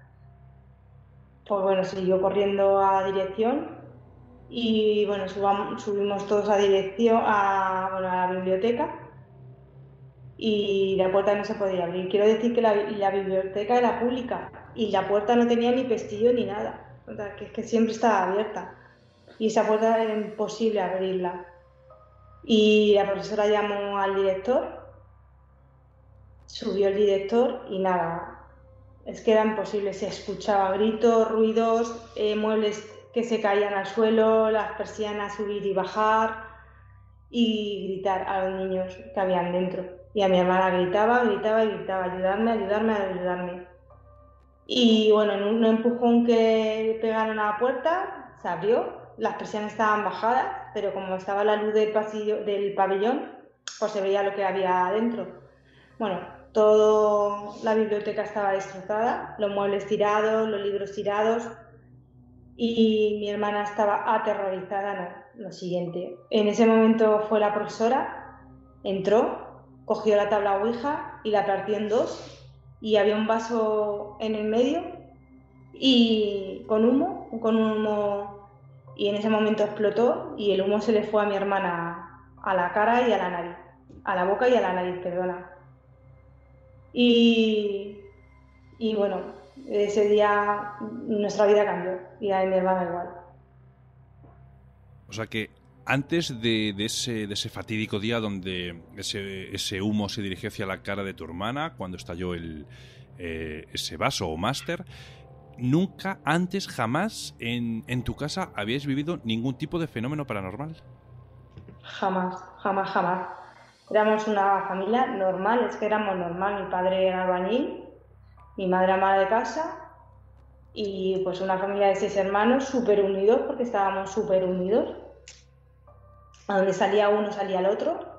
Pues bueno, siguió corriendo a dirección y bueno, subimos todos a dirección bueno, a la biblioteca y la puerta no se podía abrir. Quiero decir que la biblioteca era pública y la puerta no tenía ni pestillo ni nada. O sea, que es que siempre estaba abierta y esa puerta era imposible abrirla. Y la profesora llamó al director, subió el director y nada, es que era imposible, se escuchaba gritos, ruidos, muebles que se caían al suelo, las persianas subir y bajar y gritar a los niños que habían dentro. Y a mi hermana gritaba, gritaba y gritaba, ayudarme, ayudarme, ayudarme. Y bueno, en un empujón que pegaron a la puerta, se abrió, las persianas estaban bajadas, pero como estaba la luz del pasillo, del pabellón, pues se veía lo que había adentro. Bueno, toda la biblioteca estaba destrozada, los muebles tirados, los libros tirados, y mi hermana estaba aterrorizada. No, lo siguiente. En ese momento fue la profesora, entró, cogió la tabla Ouija y la partió en dos, y había un vaso en el medio y con un humo, y en ese momento explotó y el humo se le fue a mi hermana a la cara y a la nariz, a la boca y a la nariz, perdona. Y, y bueno, ese día nuestra vida cambió y la de mi hermana igual. O sea que antes de ese fatídico día donde ese humo se dirigió hacia la cara de tu hermana, cuando estalló ese vaso o máster, nunca antes, jamás en tu casa habíais vivido ningún tipo de fenómeno paranormal. Jamás, jamás, jamás. Éramos una familia normal, es que éramos normal. Mi padre era albañil, mi madre ama de casa y pues una familia de 6 hermanos súper unidos, porque estábamos súper unidos. A donde salía uno salía el otro.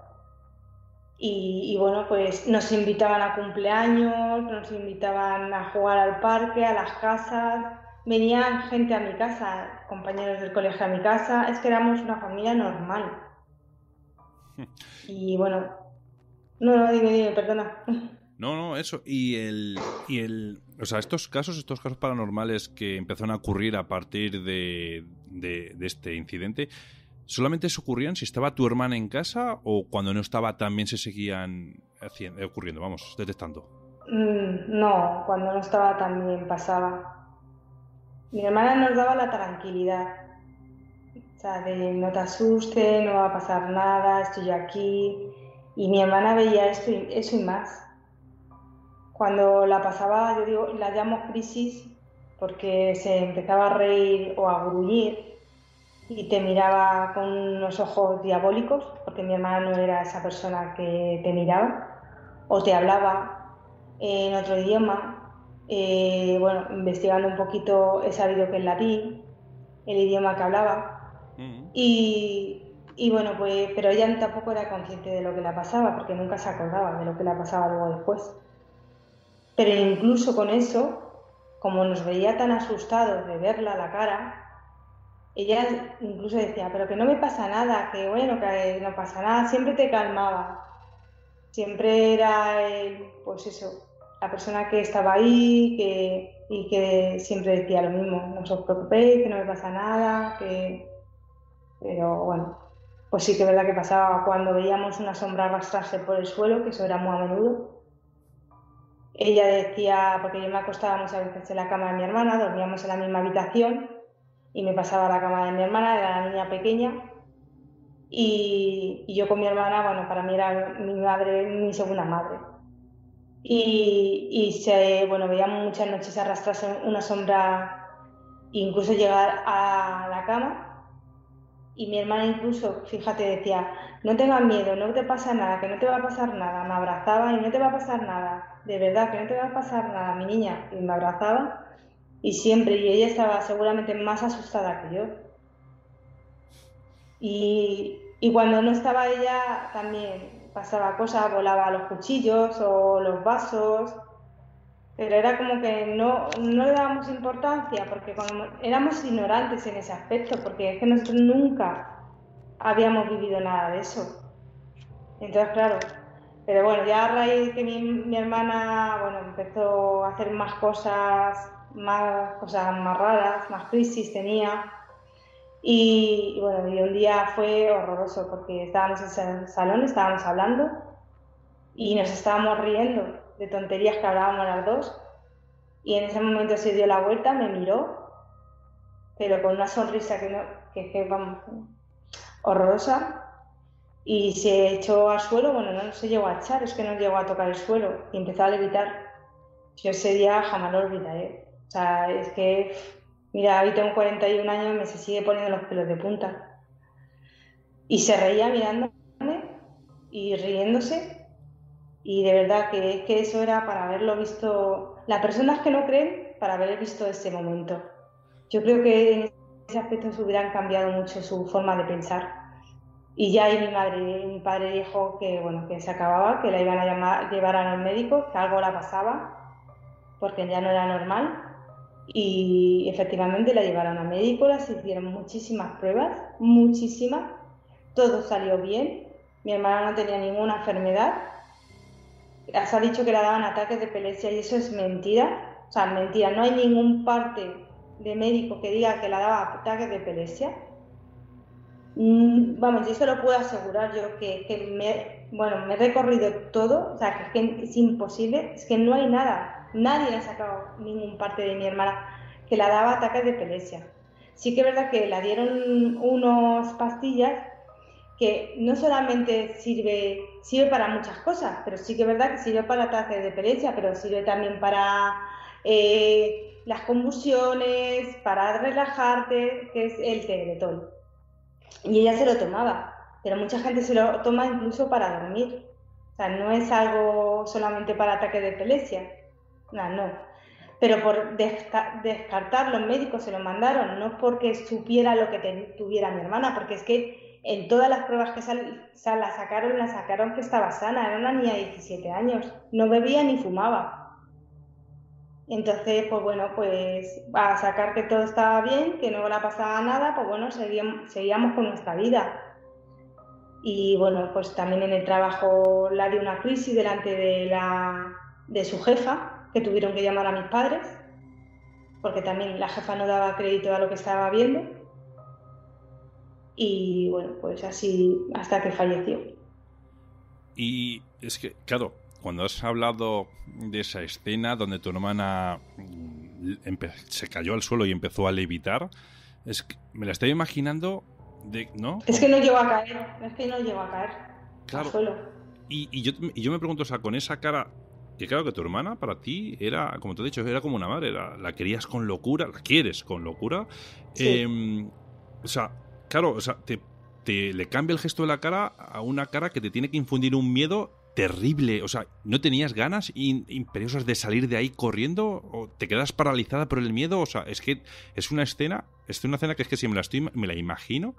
Y bueno, pues nos invitaban a cumpleaños, nos invitaban a jugar al parque, a las casas, venían gente a mi casa, compañeros del colegio a mi casa, es que éramos una familia normal. Y bueno, no, dime, perdona. No, eso. O sea, estos casos paranormales que empezaron a ocurrir a partir de este incidente, ¿solamente se ocurrían si estaba tu hermana en casa o cuando no estaba también se seguían ocurriendo, vamos, detectando? No, cuando no estaba también pasaba. Mi hermana nos daba la tranquilidad, o sea, de no te asustes, no va a pasar nada, estoy aquí. Y mi hermana veía eso y más. Cuando la pasaba, yo digo, la llamo crisis porque se empezaba a reír o a gruñir y te miraba con unos ojos diabólicos, porque mi hermana no era esa persona que te miraba, o te hablaba en otro idioma. Bueno, investigando un poquito he sabido que es latín, el idioma que hablaba. Y Y bueno, pues, pero ella tampoco era consciente de lo que le pasaba, porque nunca se acordaba de lo que le pasaba luego después. Pero incluso con eso, como nos veía tan asustados de verla a la cara, ella incluso decía, pero que no me pasa nada, que bueno, que no pasa nada, siempre te calmaba. Siempre era pues eso, la persona que estaba ahí y que siempre decía lo mismo, no os preocupéis, que no me pasa nada, pero bueno, pues sí que es verdad que pasaba cuando veíamos una sombra arrastrarse por el suelo, que eso era muy a menudo. Ella decía, porque yo me acostaba muchas veces en la cama de mi hermana, dormíamos en la misma habitación y me pasaba a la cama de mi hermana, era la niña pequeña, y yo con mi hermana, bueno, para mí era mi madre, mi segunda madre. Bueno, veíamos muchas noches arrastrarse una sombra, incluso llegar a la cama, y mi hermana incluso, fíjate, decía, no tengas miedo, no te pasa nada, que no te va a pasar nada, me abrazaba y no te va a pasar nada, de verdad, que no te va a pasar nada, mi niña, y me abrazaba, y siempre, y ella estaba seguramente más asustada que yo. Y cuando no estaba ella también pasaba cosas, volaba los cuchillos o los vasos, pero era como que no le dábamos importancia porque como éramos ignorantes en ese aspecto, porque es que nosotros nunca habíamos vivido nada de eso. Entonces, claro, pero bueno, ya a raíz de que mi hermana, bueno, empezó a hacer más cosas más raras, más crisis tenía. Y bueno, y un día fue horroroso porque estábamos en el salón, estábamos hablando y nos estábamos riendo de tonterías que hablábamos las dos. Y en ese momento se dio la vuelta, me miró, pero con una sonrisa que vamos, horrorosa, y se echó al suelo. Bueno, no se llegó a echar, es que no llegó a tocar el suelo y empezó a levitar. Yo ese día jamás lo olvidaré. O sea, es que, mira, hoy tengo 41 años y me se sigue poniendo los pelos de punta. Y se reía mirándome y riéndose, y de verdad que eso era para haberlo visto, las personas que no creen, para haber visto ese momento. Yo creo que en ese aspecto se hubieran cambiado mucho su forma de pensar. Y ya ahí mi padre dijo que bueno, que se acababa, que la iban a llevar al médico, que algo la pasaba, porque ya no era normal. Y efectivamente la llevaron al médico, las hicieron muchísimas pruebas, muchísimas, todo salió bien, mi hermana no tenía ninguna enfermedad, se ha dicho que le daban ataques de epilepsia y eso es mentira, o sea, mentira, no hay ningún parte de médico que diga que le daba ataques de epilepsia. Vamos, yo se lo puedo asegurar, yo me he recorrido todo, o sea, que es imposible, es que no hay nada, nadie le ha sacado ningún parte de mi hermana que le daba ataques de epilepsia. Sí que es verdad que le dieron unas pastillas que no solamente sirve para muchas cosas, pero sí que es verdad que sirve para ataques de epilepsia, pero sirve también para las convulsiones, para relajarte, que es el Tegretol. Y ella se lo tomaba, pero mucha gente se lo toma incluso para dormir. O sea, no es algo solamente para ataques de epilepsia, no. Pero por descartar, los médicos se lo mandaron, no porque supiera lo que tuviera mi hermana, porque es que en todas las pruebas que la sacaron que estaba sana, era una niña de 17 años, no bebía ni fumaba. Entonces, pues bueno, pues a sacar que todo estaba bien, que no le pasaba nada, pues bueno, seguíamos con nuestra vida. Y bueno, pues también en el trabajo la dio una crisis delante de su jefa, que tuvieron que llamar a mis padres, porque también la jefa no daba crédito a lo que estaba viendo. Y bueno, pues así hasta que falleció. Y es que, claro, cuando has hablado de esa escena donde tu hermana se cayó al suelo y empezó a levitar, es que me la estoy imaginando, ¿no? Es que no llegó a caer, claro, al suelo. Y yo me pregunto, o sea, con esa cara, que claro que tu hermana para ti era, como te he dicho, era como una madre, la querías con locura, la quieres con locura. Sí. O sea, claro, o sea, le cambia el gesto de la cara a una cara que te tiene que infundir un miedo terrible. O sea, ¿no tenías ganas imperiosas de salir de ahí corriendo? ¿O te quedas paralizada por el miedo? O sea, es que es una escena que es que si me la imagino,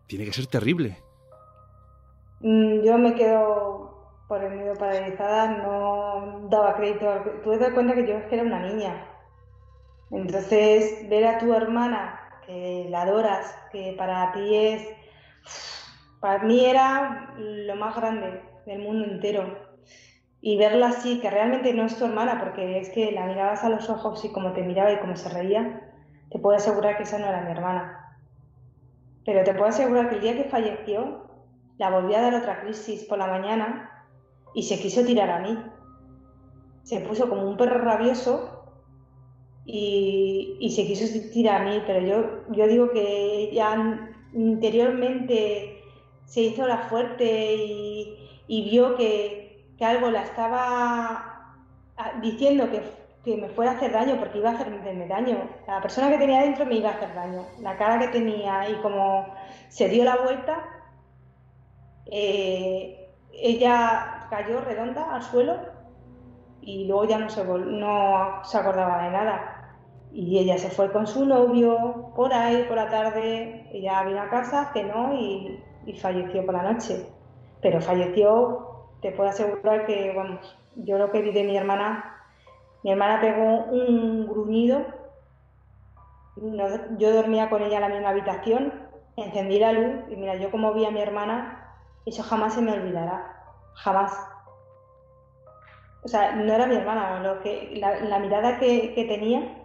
Tiene que ser terrible. Yo me quedo por el miedo paralizada, no daba crédito. Tú te das cuenta que yo es que era una niña. Entonces, ver a tu hermana, que la adoras, que para ti es... Para mí era lo más grande del mundo entero. Y verla así, que realmente no es tu hermana, porque es que la mirabas a los ojos y como te miraba y como se reía, te puedo asegurar que esa no era mi hermana. Pero te puedo asegurar que el día que falleció, la volví a dar otra crisis por la mañana y se quiso tirar a mí. Se puso como un perro rabioso y se quiso tirar a mí, pero yo digo que ella interiormente se hizo la fuerte y vio que algo la estaba diciendo que me fuera a hacer daño porque iba a hacerme daño. La persona que tenía dentro me iba a hacer daño. La cara que tenía y como se dio la vuelta, ella cayó redonda al suelo y luego ya no se acordaba de nada. Y ella se fue con su novio por ahí por la tarde, ella vino a casa, cenó y falleció por la noche. Pero falleció, te puedo asegurar que, vamos, yo lo que vi de mi hermana pegó un gruñido, yo dormía con ella en la misma habitación, encendí la luz y mira, yo como vi a mi hermana, eso jamás se me olvidará, jamás. O sea, no era mi hermana, la mirada que tenía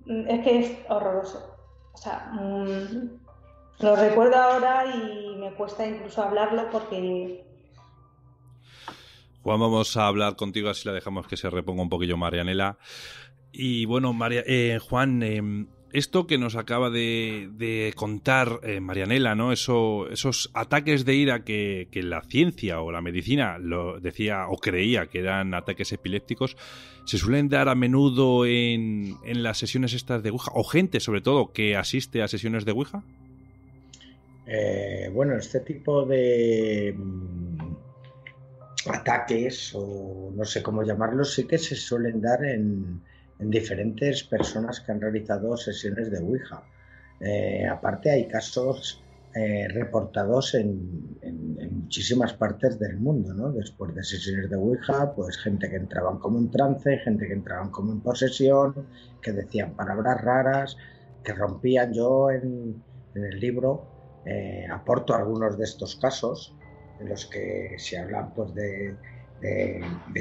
es que es horroroso. O sea, lo recuerdo ahora y me cuesta incluso hablarlo porque... Juan, vamos a hablar contigo, así la dejamos que se reponga un poquillo Marianela. Y bueno, Juan, esto que nos acaba de contar Marianela, ¿no? Esos ataques de ira que la ciencia o la medicina lo decía o creía que eran ataques epilépticos, se suelen dar a menudo en las sesiones estas de Ouija, o gente sobre todo que asiste a sesiones de Ouija. Bueno, este tipo de ataques, o no sé cómo llamarlos, sí que se suelen dar en diferentes personas que han realizado sesiones de Ouija. Aparte hay casos reportados en muchísimas partes del mundo, ¿no? Después de sesiones de Ouija, pues gente que entraban como en trance, gente que entraban como en posesión, que decían palabras raras, que rompían. Yo en el libro aporto algunos de estos casos en los que se habla pues, de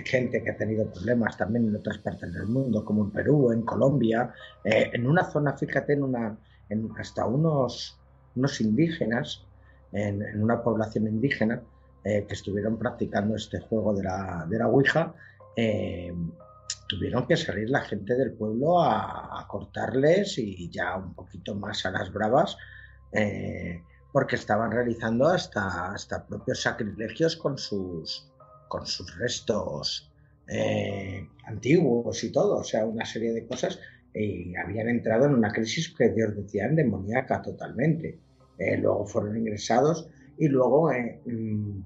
gente que ha tenido problemas también en otras partes del mundo, como en Perú, en Colombia, en una zona, fíjate, en hasta unos indígenas, en una población indígena, que estuvieron practicando este juego de la Ouija. Tuvieron que salir la gente del pueblo a cortarles y ya un poquito más a las bravas, porque estaban realizando hasta propios sacrilegios con sus restos antiguos y todo, o sea, una serie de cosas, y habían entrado en una crisis que Dios decía demoníaca totalmente. Luego fueron ingresados y luego en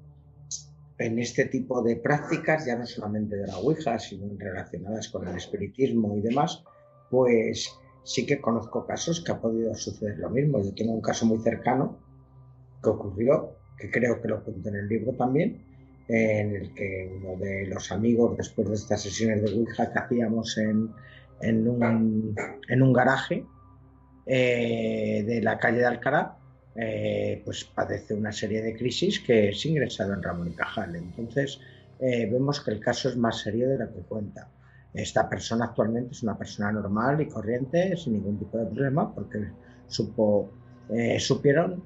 este tipo de prácticas, ya no solamente de la Ouija, sino relacionadas con el espiritismo y demás, pues sí que conozco casos que ha podido suceder lo mismo. Yo tengo un caso muy cercano que ocurrió, que creo que lo cuento en el libro también, en el que uno de los amigos, después de estas sesiones de Ouija que hacíamos en un garaje de la calle de Alcalá, pues padece una serie de crisis que es ingresado en Ramón y Cajal. Entonces vemos que el caso es más serio de lo que cuenta. Esta persona actualmente es una persona normal y corriente, sin ningún tipo de problema, porque supieron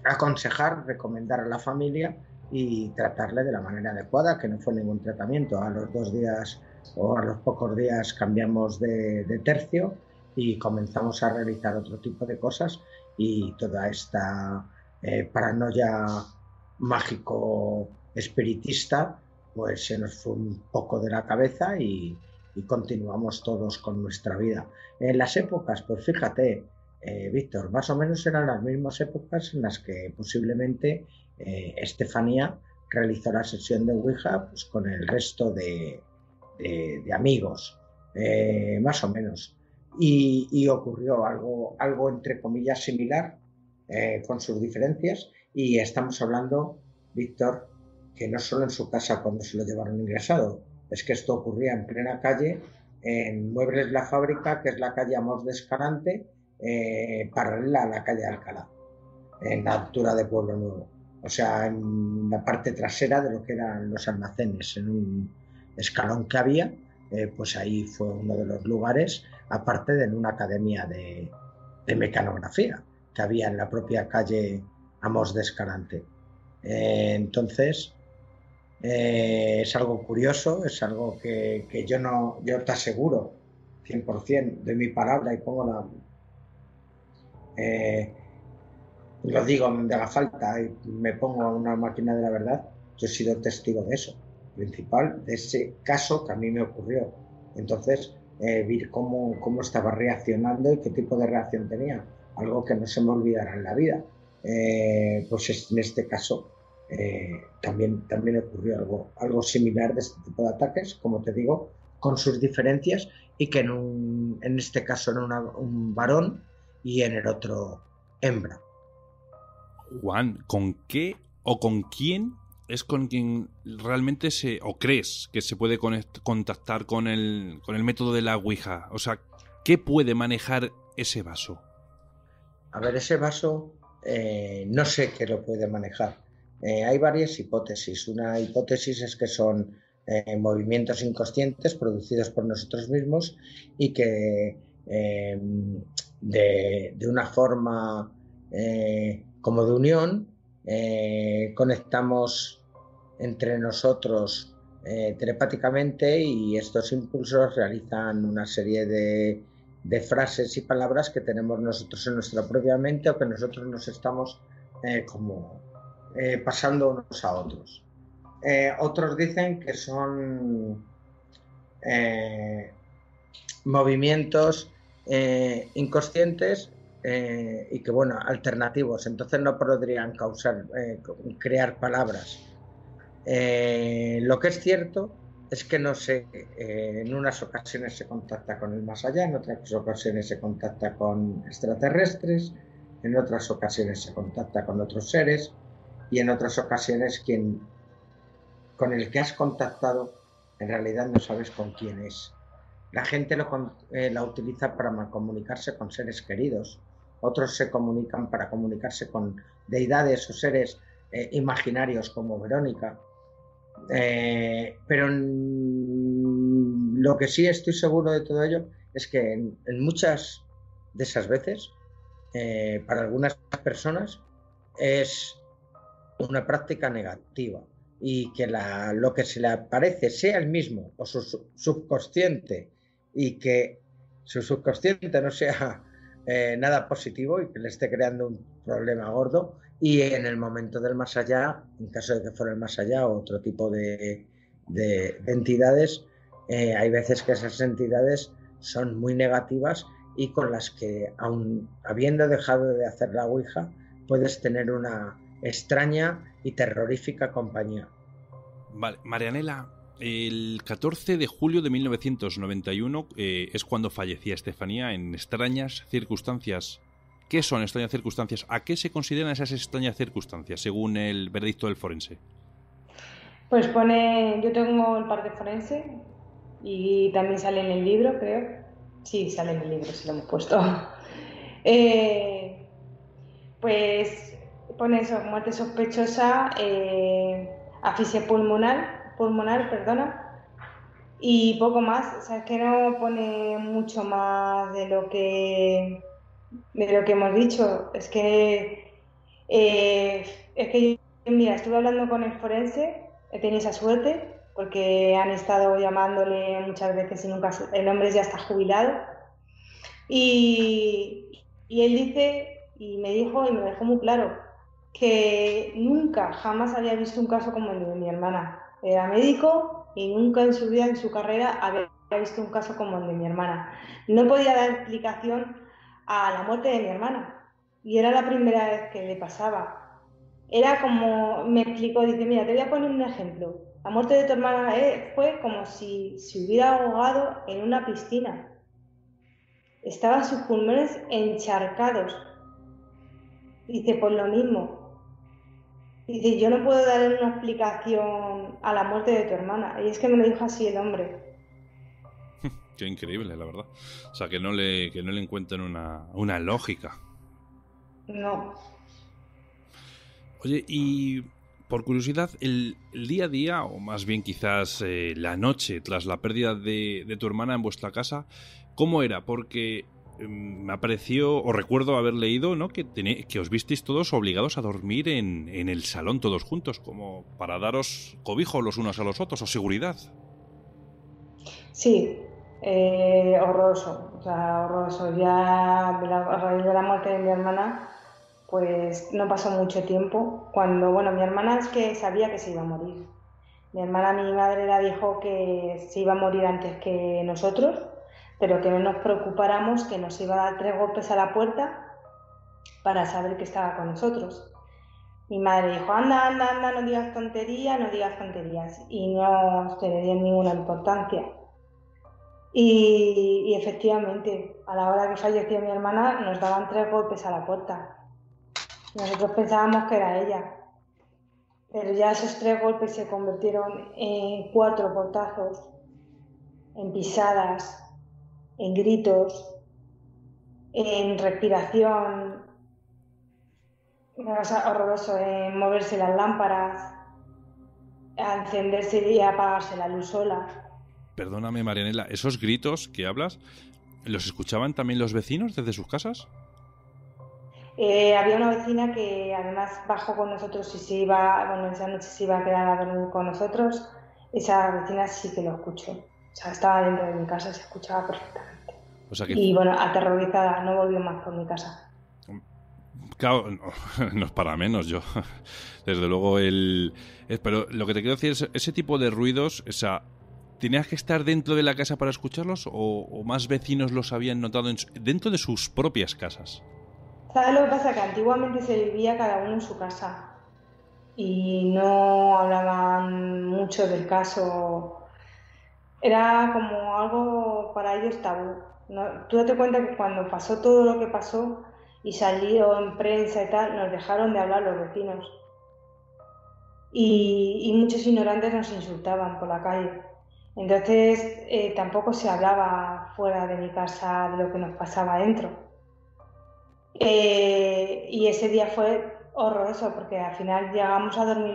aconsejar, recomendar a la familia y tratarle de la manera adecuada, que no fue ningún tratamiento. A los 2 días o a los pocos días cambiamos de tercio y comenzamos a realizar otro tipo de cosas, y toda esta paranoia mágico espiritista pues se nos fue un poco de la cabeza y continuamos todos con nuestra vida. En las épocas, pues fíjate, Víctor, más o menos eran las mismas épocas en las que posiblemente Estefanía realizó la sesión de Ouija pues, con el resto de amigos, más o menos. y ocurrió algo entre comillas similar, con sus diferencias, y estamos hablando, Víctor, que no solo en su casa cuando se lo llevaron ingresado, es que esto ocurría en plena calle, en Muebles La Fábrica, que es la calle Amos de Escalante, paralela a la calle Alcalá, en la altura de Pueblo Nuevo. O sea, en la parte trasera de lo que eran los almacenes, en un escalón que había, pues ahí fue uno de los lugares, aparte de una academia de mecanografía que había en la propia calle Amos de Escalante. Entonces, es algo curioso, es algo que yo te aseguro 100% de mi palabra y pongo eh, lo digo donde haga falta y me pongo a una máquina de la verdad. Yo he sido testigo de eso, principal, de ese caso que a mí me ocurrió. Entonces, vi cómo estaba reaccionando y qué tipo de reacción tenía, algo que no se me olvidará en la vida. Pues en este caso también ocurrió algo similar de este tipo de ataques, como te digo, con sus diferencias, y que en este caso era un varón y en el otro hembra. Juan, ¿con qué o con quién es con quien realmente o crees que se puede contactar con el método de la Ouija? O sea, ¿qué puede manejar ese vaso? A ver, ese vaso no sé qué lo puede manejar. Hay varias hipótesis. Una hipótesis es que son movimientos inconscientes producidos por nosotros mismos y que de una forma como de unión conectamos entre nosotros telepáticamente, y estos impulsos realizan una serie de frases y palabras que tenemos nosotros en nuestra propia mente, o que nosotros nos estamos pasando unos a otros. Otros dicen que son movimientos inconscientes y que, bueno, alternativos, entonces no podrían crear palabras. Lo que es cierto es que no sé, en unas ocasiones se contacta con el más allá, en otras ocasiones se contacta con extraterrestres, en otras ocasiones se contacta con otros seres, y en otras ocasiones con el que has contactado en realidad no sabes con quién es. La gente la utiliza para comunicarse con seres queridos, otros se comunican para comunicarse con deidades o seres imaginarios como Verónica. Pero lo que sí estoy seguro de todo ello es que en muchas de esas veces, para algunas personas, es una práctica negativa, y que lo que se le aparece sea el mismo o su subconsciente, y que su subconsciente no sea nada positivo y que le esté creando un problema gordo. Y en el momento del más allá, en caso de que fuera el más allá o otro tipo de entidades, hay veces que esas entidades son muy negativas y con las que, aun habiendo dejado de hacer la Ouija, puedes tener una extraña y terrorífica compañía. Vale, Marianela, el 14 de julio de 1991 es cuando fallecía Estefanía en extrañas circunstancias. ¿Qué son extrañas circunstancias? ¿A qué se consideran esas extrañas circunstancias, según el veredicto del forense? Pues yo tengo el parte forense y también sale en el libro, creo. Sí, sale en el libro, si lo hemos puesto. Pues pone eso, muerte sospechosa, asfixia pulmonar, perdona, y poco más. O sea, es que no pone mucho más de lo que hemos dicho. Es que mira, estuve hablando con el forense, he tenido esa suerte porque han estado llamándole muchas veces y nunca, el hombre ya está jubilado, y él dice, y me dijo y me dejó muy claro, que nunca, jamás había visto un caso como el de mi hermana. Era médico y nunca en su vida, en su carrera, había visto un caso como el de mi hermana. No podía dar explicación a la muerte de mi hermana, y era la primera vez que le pasaba. Era como, me explicó, dice, mira, te voy a poner un ejemplo. La muerte de tu hermana fue como si se hubiera ahogado en una piscina. estaban sus pulmones encharcados. Dice, pues lo mismo. Dice, yo no puedo darle una explicación a la muerte de tu hermana. Y es que me lo dijo así el hombre. Qué increíble, la verdad. O sea, que no le encuentran una lógica. No. Oye, y por curiosidad, el día a día, o más bien quizás la noche tras la pérdida de tu hermana en vuestra casa, ¿cómo era? Porque me apareció, o recuerdo haber leído, ¿no?, que os visteis todos obligados a dormir en el salón todos juntos, como para daros cobijo los unos a los otros, o seguridad. Sí, horroroso. O sea, horroroso. Ya a raíz de la muerte de mi hermana, pues no pasó mucho tiempo. Bueno, mi hermana es que sabía que se iba a morir. Mi hermana, mi madre la dijo que se iba a morir antes que nosotros, pero que no nos preocupáramos, que nos iba a dar 3 golpes a la puerta para saber que estaba con nosotros. Mi madre dijo, anda, anda, anda, no digas tonterías, no digas tonterías. Y no se le dio ninguna importancia. Y efectivamente, a la hora que falleció mi hermana, nos daban 3 golpes a la puerta. Nosotros pensábamos que era ella. Pero ya esos 3 golpes se convirtieron en 4 portazos, en pisadas, en gritos, en respiración, o sea, horroroso, en moverse las lámparas, a encenderse y a apagarse la luz sola. Perdóname, Marianela, ¿esos gritos que hablas, los escuchaban también los vecinos desde sus casas? Había una vecina que además bajó con nosotros y esa noche se iba a quedar a dormir con nosotros. Esa vecina sí que lo escuchó. O sea, estaba dentro de mi casa, se escuchaba perfectamente. O sea que... Y bueno, aterrorizada, no volvió más por mi casa. Claro, no es para menos yo. Desde luego pero lo que te quiero decir es, ese tipo de ruidos, o sea, ¿tenías que estar dentro de la casa para escucharlos o más vecinos los habían notado dentro de sus propias casas? ¿Sabes lo que pasa? Que antiguamente se vivía cada uno en su casa y no hablaban mucho del caso. Era como algo para ellos tabú. ¿No? Tú date cuenta que cuando pasó todo lo que pasó y salió en prensa y tal, nos dejaron de hablar los vecinos. Y muchos ignorantes nos insultaban por la calle. Entonces tampoco se hablaba fuera de mi casa de lo que nos pasaba dentro. Y ese día fue horroroso porque al final llegamos a dormir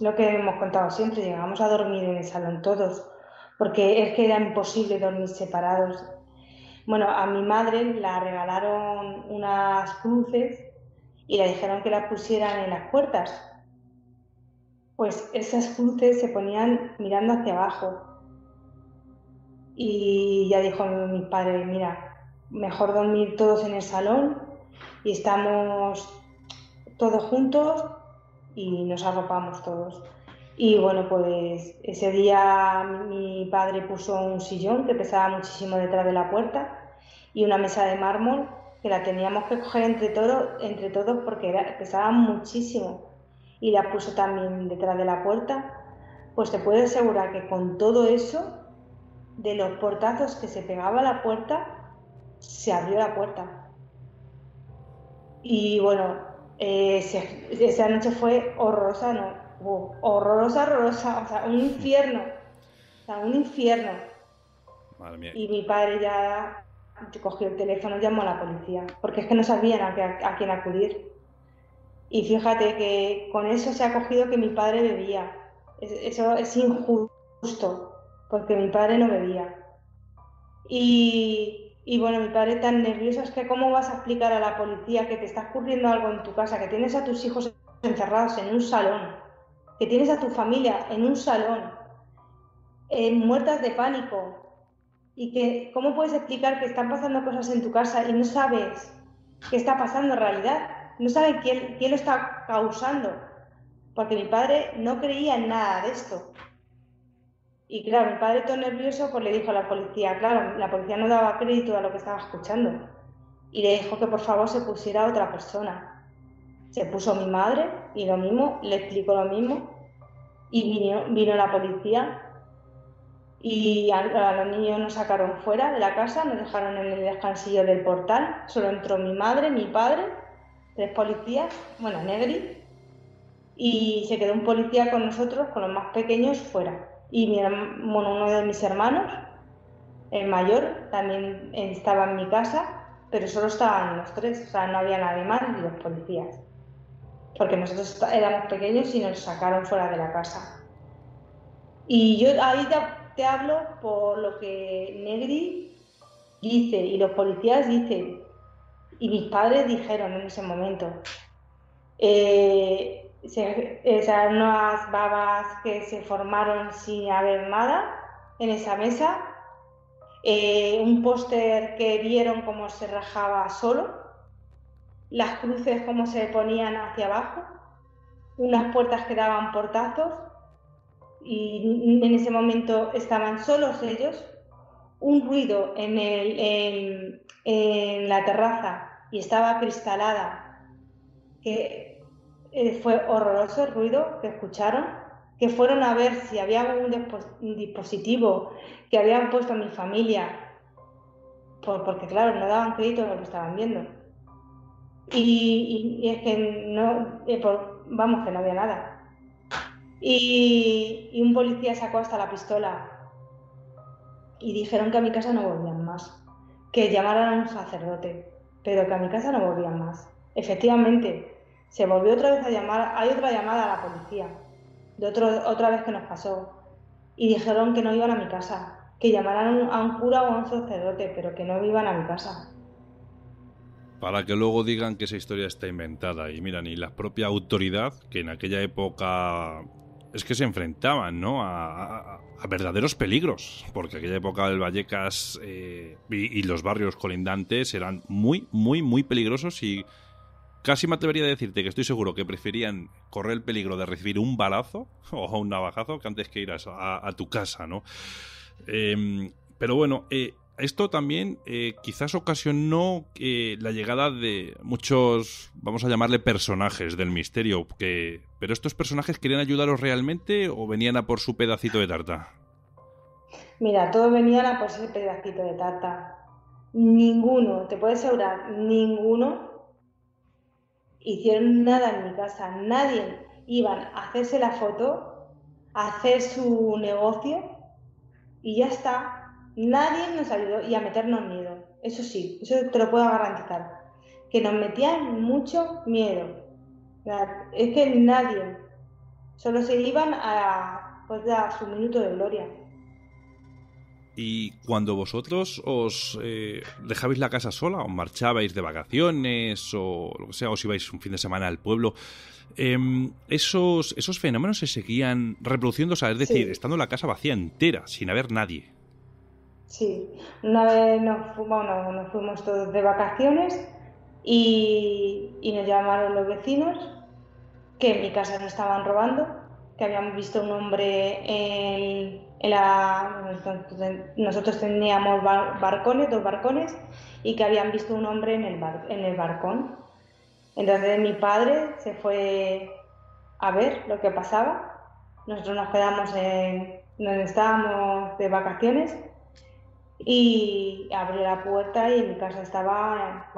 lo que hemos contado siempre, llegamos a dormir en el salón todos, porque es que era imposible dormir separados. Bueno, a mi madre la regalaron unas cruces y le dijeron que las pusieran en las puertas. Pues esas cruces se ponían mirando hacia abajo. Y ya dijo mi padre, mira, mejor dormir todos en el salón y estamos todos juntos y nos arropamos todos. Y bueno, pues ese día mi padre puso un sillón que pesaba muchísimo detrás de la puerta y una mesa de mármol que la teníamos que coger entre todos porque pesaba muchísimo, y la puso también detrás de la puerta. Pues te puedo asegurar que con todo eso, de los portazos que se pegaba a la puerta, se abrió la puerta. Y bueno, esa noche fue horrorosa, ¿no? Horrorosa, o sea, un infierno. O sea, un infierno. Madre mía. Y mi padre ya cogió el teléfono y llamó a la policía, porque es que no sabían a quién acudir. Y fíjate que con eso se ha cogido que mi padre bebía. Eso es injusto, porque mi padre no bebía. Y bueno, mi padre tan nervioso, es que ¿cómo vas a explicar a la policía que te está ocurriendo algo en tu casa, que tienes a tus hijos encerrados en un salón, que tienes a tu familia en un salón, muertas de pánico, y que cómo puedes explicar que están pasando cosas en tu casa y no sabes qué está pasando en realidad? No sabes quién lo está causando, porque mi padre no creía en nada de esto. Y claro, mi padre todo nervioso pues le dijo a la policía, claro, la policía no daba crédito a lo que estaba escuchando y le dijo que por favor se pusiera a otra persona. Se puso mi madre y lo mismo, le explicó lo mismo y vino la policía y a los niños nos sacaron fuera de la casa, nos dejaron en el descansillo del portal, solo entró mi madre, mi padre, 3 policías, bueno, negri, y se quedó un policía con nosotros, con los más pequeños, fuera. Y uno de mis hermanos, el mayor, también estaba en mi casa, pero solo estaban los 3, o sea, no había nadie más ni los policías. Porque nosotros éramos pequeños y nos sacaron fuera de la casa. Y yo ahí te hablo por lo que Negri dice y los policías dicen y mis padres dijeron en ese momento. Esas nuevas babas que se formaron sin haber nada en esa mesa, un póster que vieron cómo se rajaba solo, las cruces cómo se ponían hacia abajo, unas puertas que daban portazos y en ese momento estaban solos ellos, un ruido en la terraza y estaba cristalada, que fue horroroso el ruido que escucharon, que fueron a ver si había algún dispositivo que habían puesto a mi familia, porque claro, no daban crédito a lo que estaban viendo. Y es que no, vamos, que no había nada. Y un policía sacó hasta la pistola y dijeron que a mi casa no volvían más, que llamaran a un sacerdote, pero que a mi casa no volvían más. Efectivamente, se volvió otra vez a llamar, hay otra llamada a la policía, otra vez que nos pasó, y dijeron que no iban a mi casa, que llamaran a un cura o a un sacerdote, pero que no iban a mi casa. Para que luego digan que esa historia está inventada. Y mira, ni la propia autoridad, que en aquella época es que se enfrentaban, ¿no?, a verdaderos peligros, porque aquella época el Vallecas y los barrios colindantes eran muy, muy, muy peligrosos y casi me atrevería a decirte que estoy seguro que preferían correr el peligro de recibir un balazo o un navajazo que antes que ir a tu casa, ¿no? Pero bueno, esto también quizás ocasionó la llegada de muchos, vamos a llamarle personajes del misterio, pero ¿estos personajes querían ayudaros realmente o venían a por su pedacito de tarta? Mira, todos venían a por ese pedacito de tarta. Ninguno, te puedo asegurar, ninguno hicieron nada en mi casa. Nadie iban a hacerse la foto, a hacer su negocio y ya está. Nadie nos ayudó y a meternos miedo. Eso sí, eso te lo puedo garantizar. Que nos metían mucho miedo. Es que nadie. Solo se iban pues, a su minuto de gloria. Y cuando vosotros os dejabais la casa sola, o marchabais de vacaciones, o lo que sea, os ibais un fin de semana al pueblo, esos fenómenos se seguían reproduciendo, o sea, es decir, Sí. estando la casa vacía entera, sin haber nadie. Sí, una vez nos fuimos todos de vacaciones y nos llamaron los vecinos que en mi casa nos estaban robando, que habían visto un hombre nosotros teníamos balcones, 2 balcones, y que habían visto un hombre en el balcón. Entonces mi padre se fue a ver lo que pasaba. Nosotros nos quedamos donde estábamos de vacaciones y abrió la puerta y en mi casa estaba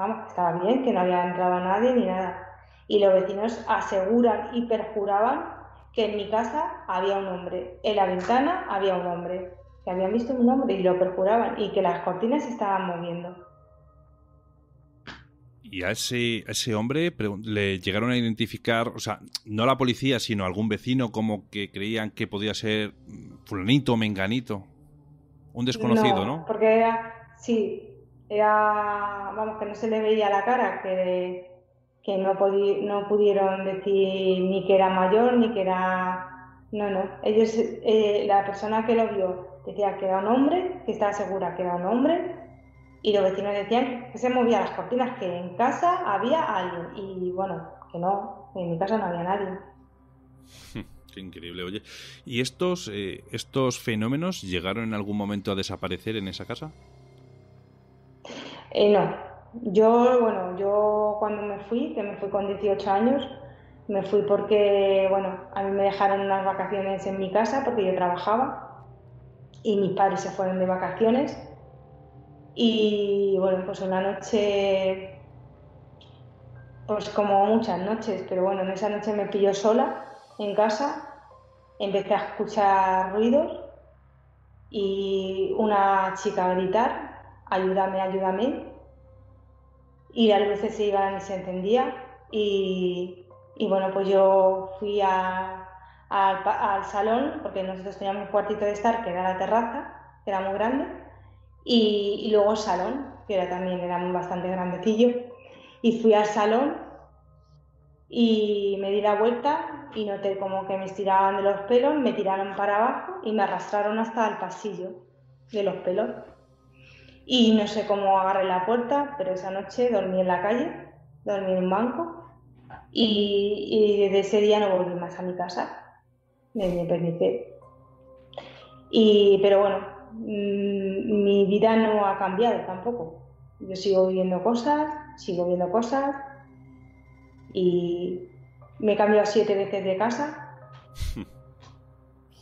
bien, que no había entrado nadie ni nada. Y los vecinos aseguran y perjuraban que en mi casa había un hombre, en la ventana había un hombre, que habían visto un hombre y lo perjuraban y que las cortinas se estaban moviendo. Y a ese hombre le llegaron a identificar, o sea, no la policía, sino algún vecino, como que creían que podía ser fulanito o menganito. Un desconocido, ¿no? Porque vamos, que no se le veía la cara, que no pudieron decir ni que era mayor, ni que era... No. Ellos, la persona que lo vio decía que era un hombre, que estaba segura que era un hombre, y los vecinos decían que se movían las cortinas, que en casa había alguien, y bueno, que no, en mi casa no había nadie. Qué increíble, oye. ¿Y estos fenómenos llegaron en algún momento a desaparecer en esa casa? No, yo cuando que me fui con 18 años, me fui porque, bueno, a mí me dejaron unas vacaciones en mi casa porque yo trabajaba y mis padres se fueron de vacaciones. Y bueno, pues una noche, pues como muchas noches, pero bueno, en esa noche me pilló sola en casa, empecé a escuchar ruidos y una chica a gritar, ayúdame, ayúdame, y las luces se iban y se encendían y bueno, pues yo fui al salón, porque nosotros teníamos un cuartito de estar que era la terraza, que era muy grande, y luego el salón, que también era bastante grandecillo, y fui al salón y me di la vuelta y noté como que me estiraban de los pelos, me tiraron para abajo y me arrastraron hasta el pasillo de los pelos. Y no sé cómo agarré la puerta, pero esa noche dormí en la calle, dormí en un banco y desde ese día no volví más a mi casa, me independicé. Pero bueno, mi vida no ha cambiado tampoco. Yo sigo viendo cosas y me he cambiado 7 veces de casa.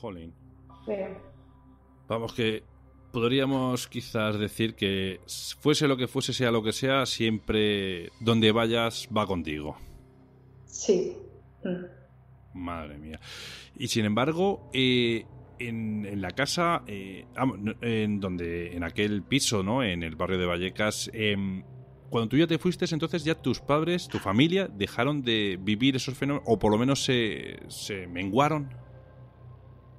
Jolín. Pero... Vamos, que podríamos quizás decir que fuese lo que fuese, sea lo que sea, siempre donde vayas va contigo. Sí. Madre mía. Y sin embargo, en la casa, en aquel piso, ¿no? En el barrio de Vallecas, cuando tú ya te fuiste, entonces ya tus padres, tu familia, dejaron de vivir esos fenómenos, o por lo menos se menguaron.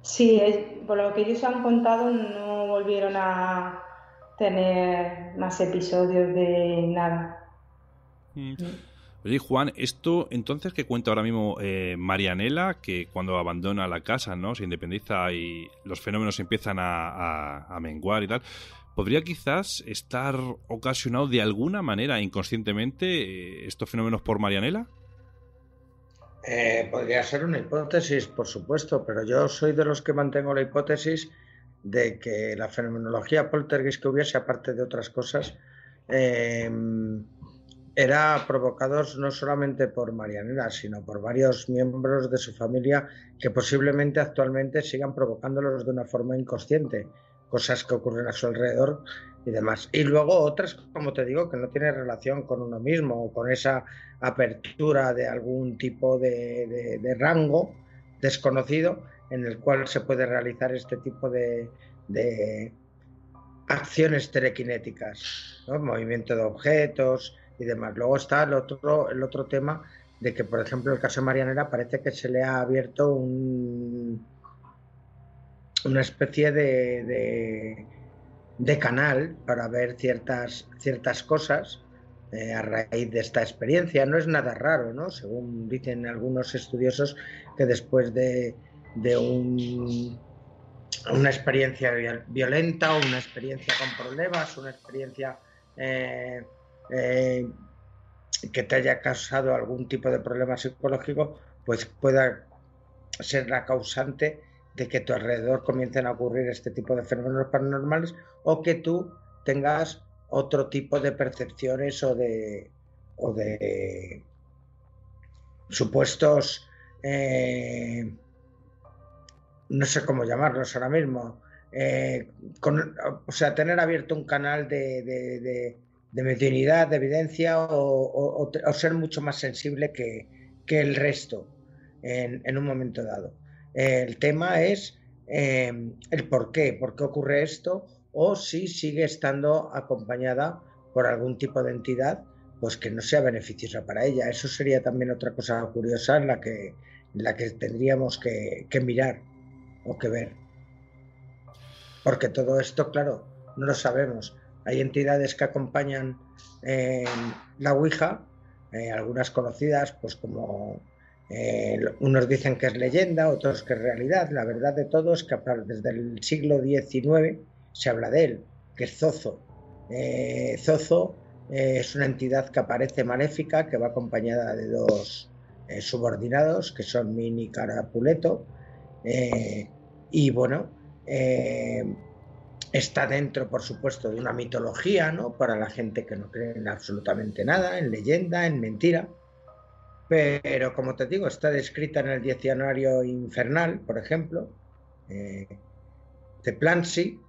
Sí, por lo que ellos han contado, no volvieron a tener más episodios de nada. Oye, Juan, esto entonces que cuenta ahora mismo Marianela, que cuando abandona la casa, ¿no? Se independiza y los fenómenos empiezan a menguar y tal, ¿podría quizás estar ocasionado de alguna manera inconscientemente estos fenómenos por Marianela? Podría ser una hipótesis, por supuesto, pero yo soy de los que mantengo la hipótesis de que la fenomenología poltergeist que hubiese, aparte de otras cosas, era provocados no solamente por Marianela, sino por varios miembros de su familia que posiblemente actualmente sigan provocándolos de una forma inconsciente, cosas que ocurren a su alrededor y demás. Y luego otras, como te digo, que no tienen relación con uno mismo o con esa apertura de algún tipo de rango desconocido en el cual se puede realizar este tipo de acciones telequinéticas, ¿no? Movimiento de objetos y demás. Luego está el otro tema de que, por ejemplo, en el caso de Marianela parece que se le ha abierto una especie de canal para ver ciertas cosas a raíz de esta experiencia. No es nada raro, ¿no? Según dicen algunos estudiosos, que después de una experiencia violenta o una experiencia con problemas, una experiencia que te haya causado algún tipo de problema psicológico, pues pueda ser la causante de que a tu alrededor comiencen a ocurrir este tipo de fenómenos paranormales o que tú tengas otro tipo de percepciones o de supuestos no sé cómo llamarlos ahora mismo, o sea, tener abierto un canal de mediunidad, de evidencia o ser mucho más sensible que el resto en un momento dado. El tema es el por qué ocurre esto o si sigue estando acompañada por algún tipo de entidad pues que no sea beneficiosa para ella. Eso sería también otra cosa curiosa en la que tendríamos que mirar o que ver, porque todo esto, claro, no lo sabemos. Hay entidades que acompañan la Ouija, algunas conocidas, pues como unos dicen que es leyenda, otros que es realidad. La verdad de todo es que desde el siglo XIX se habla de él, que es Zozo. Zozo es una entidad que aparece maléfica, que va acompañada de dos subordinados, que son Min y Carapuleto. Y bueno, está dentro, por supuesto, de una mitología, ¿no? Para la gente que no cree en absolutamente nada, en leyenda, en mentira. Pero, como te digo, está descrita en el Diccionario Infernal, por ejemplo, de Plancy,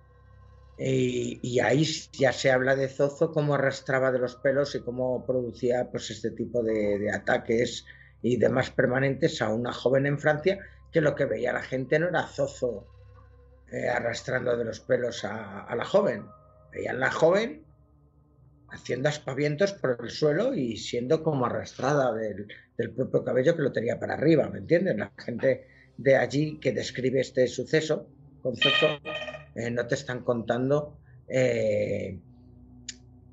Y ahí ya se habla de Zozo, cómo arrastraba de los pelos y cómo producía pues este tipo de ataques y demás permanentes a una joven en Francia, que lo que veía la gente no era Zozo arrastrando de los pelos a la joven. Veían la joven haciendo aspavientos por el suelo y siendo como arrastrada del propio cabello que lo tenía para arriba, ¿me entiendes? La gente de allí que describe este suceso con Zozo no te están contando de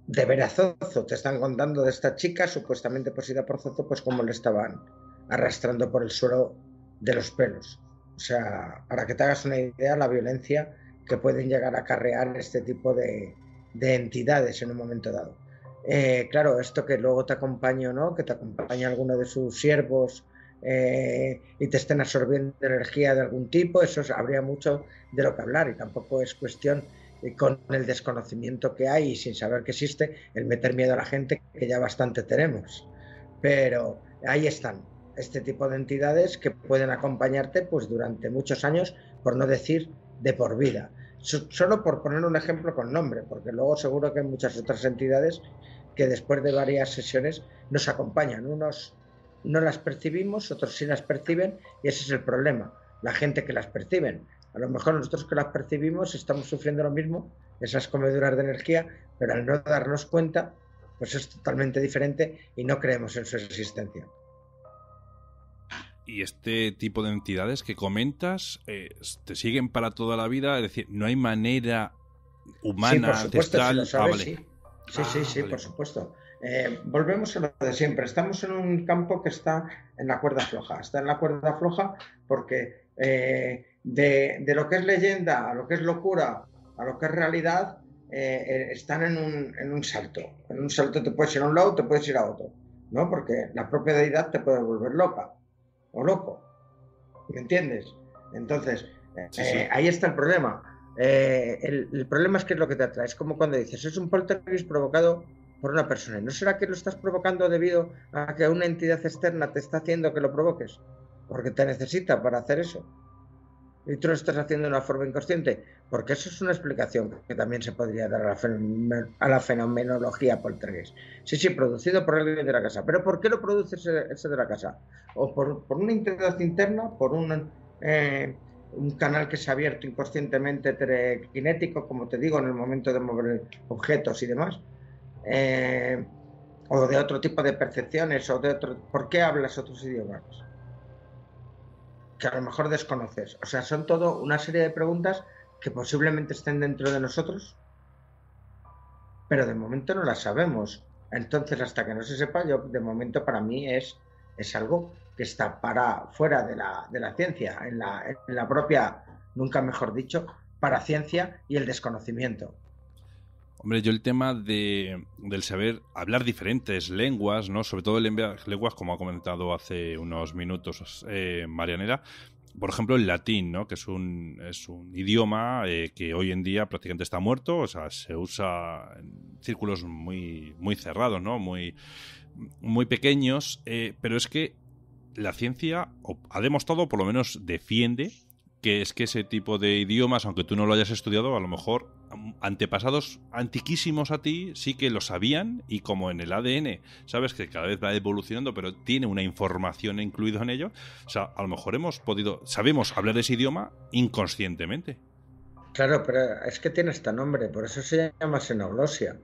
ver a Zozo, te están contando de esta chica supuestamente poseída por Zozo, pues cómo le estaban arrastrando por el suelo de los pelos. O sea, para que te hagas una idea, la violencia que pueden llegar a acarrear este tipo de entidades en un momento dado. Claro, esto que luego te acompañe o no, que te acompañe alguno de sus siervos y te estén absorbiendo energía de algún tipo, eso habría mucho de lo que hablar, y tampoco es cuestión con el desconocimiento que hay y sin saber que existe, el meter miedo a la gente, que ya bastante tenemos. Pero ahí están este tipo de entidades que pueden acompañarte pues durante muchos años, por no decir de por vida. Solo por poner un ejemplo con nombre, porque luego seguro que hay muchas otras entidades que después de varias sesiones nos acompañan. Unos no las percibimos, otros sí las perciben, y ese es el problema, la gente que las perciben. A lo mejor nosotros que las percibimos estamos sufriendo lo mismo, esas comeduras de energía, pero al no darnos cuenta, pues es totalmente diferente y no creemos en su existencia. Y este tipo de entidades que comentas te siguen para toda la vida, es decir, no hay manera humana, sí, por supuesto, ancestral. si lo sabes, Vale. Sí, Vale. por supuesto. Volvemos a lo de siempre. Estamos en un campo que está en la cuerda floja. Está en la cuerda floja porque de lo que es leyenda a lo que es locura, a lo que es realidad, están en un salto. En un salto te puedes ir a un lado, te puedes ir a otro, ¿no? Porque la propia deidad te puede volver loca o loco. ¿Me entiendes? Entonces, Sí. ahí está el problema. El problema es que es lo que te atrae. Es como cuando dices, es un poltergeist provocado por una persona. ¿No será que lo estás provocando debido a que una entidad externa te está haciendo que lo provoques? Porque te necesita para hacer eso. Y tú lo estás haciendo de una forma inconsciente. Porque eso es una explicación que también se podría dar a la fenomenología poltergeist. Sí, producido por alguien de la casa. ¿Pero por qué lo produce ese de la casa? O por una entidad interna, por un canal que se ha abierto inconscientemente telequinético, como te digo, en el momento de mover objetos y demás, o de otro tipo de percepciones, o de otro. ¿Por qué hablas otros idiomas? Que a lo mejor desconoces. O sea, son todo una serie de preguntas que posiblemente estén dentro de nosotros, pero de momento no las sabemos. Entonces, hasta que no se sepa, yo de momento para mí es algo que está fuera de la ciencia, en la propia, nunca mejor dicho, paraciencia y el desconocimiento. Hombre, yo el tema del saber hablar diferentes lenguas, ¿no? Sobre todo lenguas, como ha comentado hace unos minutos Marianela, por ejemplo el latín, ¿no? Que es un idioma que hoy en día prácticamente está muerto, o sea, se usa en círculos muy, muy cerrados, ¿no? Muy, muy pequeños, pero es que la ciencia ha demostrado, por lo menos defiende, que es que ese tipo de idiomas, aunque tú no lo hayas estudiado, a lo mejor antepasados antiquísimos a ti sí que lo sabían, y como en el ADN, sabes que cada vez va evolucionando, pero tiene una información incluida en ello, o sea, a lo mejor sabemos hablar ese idioma inconscientemente. Claro, pero es que tiene este nombre, por eso se llama xenoglosia.